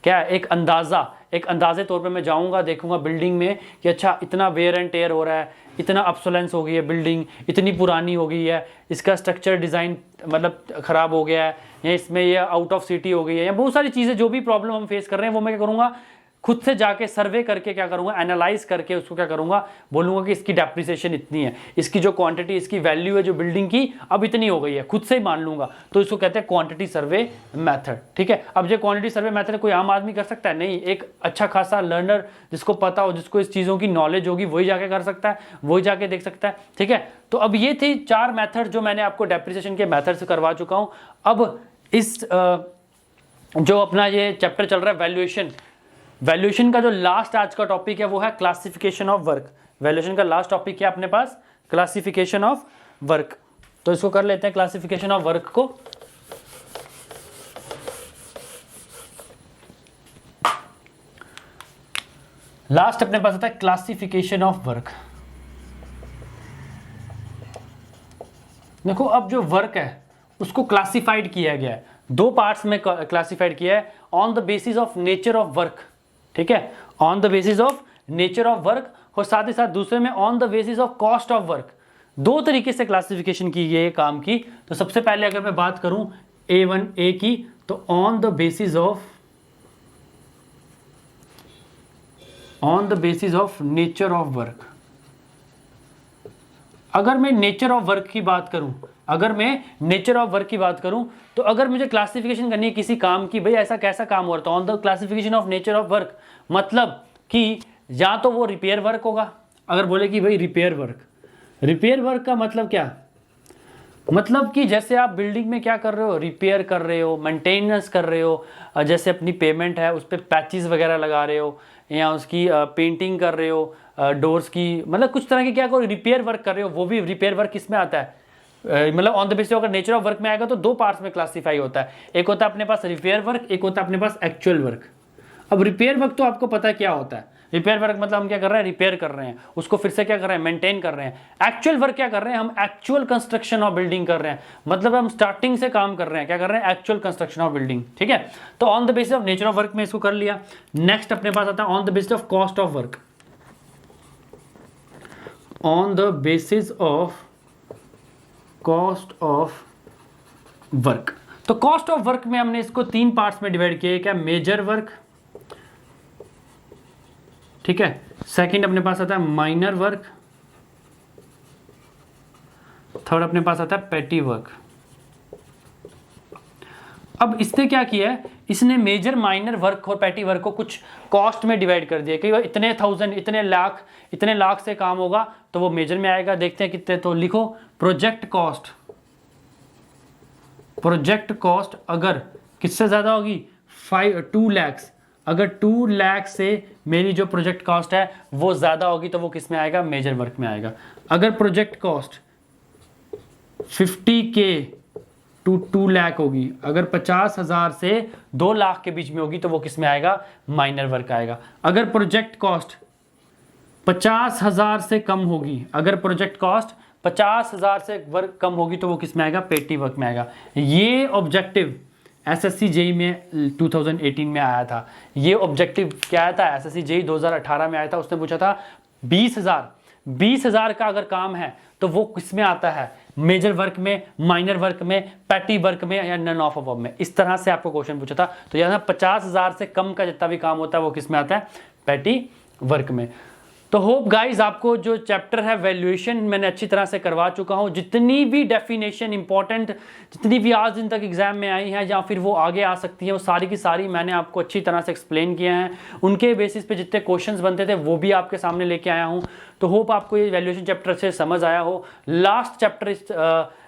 एक अंदाजे तौर पे मैं जाऊंगा, देखूंगा बिल्डिंग में कि अच्छा इतना वेयर एंड टेयर हो रहा है, इतना ऑब्सोलेंस हो गई है बिल्डिंग, इतनी पुरानी हो गई है, इसका स्ट्रक्चर डिज़ाइन मतलब ख़राब हो गया है, या इसमें ये आउट ऑफ सिटी हो गई है, या बहुत सारी चीज़ें जो भी प्रॉब्लम हम फेस कर रहे हैं, वो मैं क्या करूँगा, खुद से जाके सर्वे करके क्या करूँगा, एनालाइज करके उसको क्या करूँगा, बोलूँगा कि इसकी डेप्रिसिएशन इतनी है, इसकी जो क्वांटिटी, इसकी वैल्यू है जो बिल्डिंग की अब इतनी हो गई है, खुद से ही मान लूँगा। तो इसको कहते हैं क्वांटिटी सर्वे मेथड। ठीक है, अब जो क्वांटिटी सर्वे मेथड कोई आम आदमी कर सकता है? नहीं, एक अच्छा खासा लर्नर जिसको पता हो, जिसको इस चीज़ों की नॉलेज होगी, वही जाके कर सकता है, वही जाके देख सकता है। ठीक है, तो अब ये थी 4 मेथड जो मैंने आपको डेप्रिसिएशन के मेथड से करवा चुका हूँ। अब इस जो अपना ये चैप्टर चल रहा है वैल्यूएशन का जो लास्ट आज का टॉपिक है वो है क्लासिफिकेशन ऑफ वर्क। वैल्यूएशन का लास्ट टॉपिक क्या अपने पास, क्लासिफिकेशन ऑफ वर्क। तो इसको कर लेते हैं, क्लासिफिकेशन ऑफ वर्क को। लास्ट अपने पास आता है क्लासिफिकेशन ऑफ वर्क। देखो, अब जो वर्क है उसको क्लासिफाइड किया गया है, 2 पार्ट्स में क्लासिफाइड किया है, on the basis of nature of work. ठीक है, on the basis of nature of work, और साथ ही साथ दूसरे में on the basis of cost of work. 2 तरीके से क्लासिफिकेशन की गई है काम की। तो सबसे पहले अगर मैं बात करूं A1A की, तो on the basis of nature of work. अगर मैं नेचर ऑफ वर्क की बात करूं, तो अगर मुझे क्लासिफिकेशन करनी है किसी काम की, भाई ऐसा कैसा काम हो रहा था, on the classification of nature of work, मतलब कि या तो वो रिपेयर वर्क होगा। अगर बोले कि भाई रिपेयर वर्क का मतलब क्या, मतलब कि जैसे आप बिल्डिंग में क्या कर रहे हो, रिपेयर कर रहे हो, मेंटेनेंस कर रहे हो, जैसे अपनी पेमेंट है उस पर पैचेस वगैरह लगा रहे हो या उसकी पेंटिंग कर रहे हो, डोर्स की, मतलब कुछ तरह के क्या करो रिपेयर वर्क कर रहे हो, वो भी रिपेयर वर्क किस में आता है, मतलब ऑन द बेसिस अगर नेचर ऑफ वर्क में आएगा तो दो पार्ट्स में क्लासीफाई होता है, एक होता है अपने पास रिपेयर वर्क, एक होता है अपने पास एक्चुअल वर्क। अब रिपेयर वर्क तो आपको पता है क्या होता है, रिपेयर वर्क मतलब हम क्या कर रहे हैं, रिपेयर कर रहे हैं उसको, फिर से क्या कर रहे हैं, मेंटेन कर रहे हैं। एक्चुअल वर्क क्या कर रहे हैं, हम एक्चुअल कंस्ट्रक्शन ऑफ बिल्डिंग कर रहे हैं, मतलब हम स्टार्टिंग से काम कर रहे हैं, क्या कर रहे हैं, एक्चुअल कंस्ट्रक्शन ऑफ बिल्डिंग। ठीक है, तो on the basis of nature of work में इसको कर लिया। नेक्स्ट अपने पास आता है on the basis of cost of work. On the basis of cost of work, तो कॉस्ट ऑफ वर्क में हमने इसको तीन पार्ट्स में डिवाइड किया, क्या मेजर वर्क, ठीक है, सेकंड अपने पास आता है माइनर वर्क, थर्ड अपने पास आता है पेटी वर्क। अब इसने क्या किया है, इसने मेजर, माइनर वर्क और पेटी वर्क को कुछ कॉस्ट में डिवाइड कर दिया कि इतने थाउजेंड, इतने लाख से काम होगा तो वो मेजर में आएगा। देखते हैं कितने, तो लिखो प्रोजेक्ट कॉस्ट अगर किससे ज्यादा होगी, 2 लाख, अगर 2 लाख से मेरी जो प्रोजेक्ट कॉस्ट है वो ज्यादा होगी तो वो किस में आएगा, मेजर वर्क में आएगा। अगर project cost 50K to 2 lakh होगी, अगर 50,000 से 2 लाख के बीच में होगी तो वो किस में आएगा, माइनर वर्क आएगा। अगर प्रोजेक्ट कॉस्ट 50,000 से कम होगी, अगर प्रोजेक्ट कॉस्ट 50,000 से वर्क कम होगी तो वो किस में आएगा, पेटी वर्क में आएगा। ये ऑब्जेक्टिव एसएससी जेई में 2018 में आया था। ये ऑब्जेक्टिव क्या आया था, एसएससी जेई 2018 में आया था। उसने पूछा था 20,000 का अगर काम है तो वो किस में आता है, मेजर वर्क में, माइनर वर्क में, पैटी वर्क में या नन ऑफ अबव में। इस तरह से आपको क्वेश्चन पूछा था। तो यहाँ 50,000 से कम का जितना भी काम होता है वो किस में आता है, पैटी वर्क में। तो होप गाइज आपको जो चैप्टर है वैल्यूएशन मैंने अच्छी तरह से करवा चुका हूँ। जितनी भी डेफिनेशन इंपॉर्टेंट, जितनी भी आज दिन तक एग्जाम में आई हैं या फिर वो आगे आ सकती हैं, वो सारी की सारी मैंने आपको अच्छी तरह से एक्सप्लेन किए हैं। उनके बेसिस पे जितने क्वेश्चंस बनते थे वो भी आपके सामने लेके आया हूँ। तो होप आपको ये वैल्यूएशन चैप्टर से समझ आया हो। लास्ट चैप्टर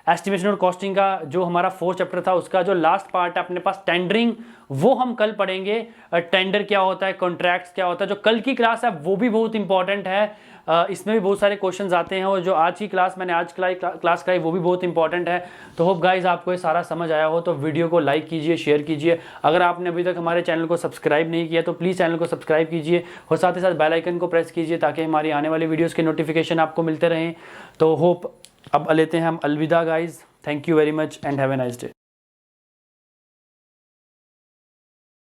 एस्टिमेशन और कॉस्टिंग का जो हमारा 4th चैप्टर था, उसका जो लास्ट पार्ट है अपने पास टेंडरिंग, वो हम कल पढ़ेंगे। टेंडर क्या होता है, कॉन्ट्रैक्ट्स क्या होता है। जो कल की क्लास है वो भी बहुत इंपॉर्टेंट है, इसमें भी बहुत सारे क्वेश्चंस आते हैं। और जो आज की क्लास मैंने आज क्लास कराई वो भी बहुत इंपॉर्टेंट है। तो होप गाइज आपको ये सारा समझ आया हो। तो वीडियो को लाइक कीजिए, शेयर कीजिए। अगर आपने अभी तक हमारे चैनल को सब्सक्राइब नहीं किया तो प्लीज़ चैनल को सब्सक्राइब कीजिए और साथ ही साथ बेल आइकन को प्रेस कीजिए ताकि हमारी आने वाली वीडियोज़ के नोटिफिकेशन आपको मिलते रहें। तो होप अब लेते हैं हम अलविदा guys. Thank you very much and have a nice day.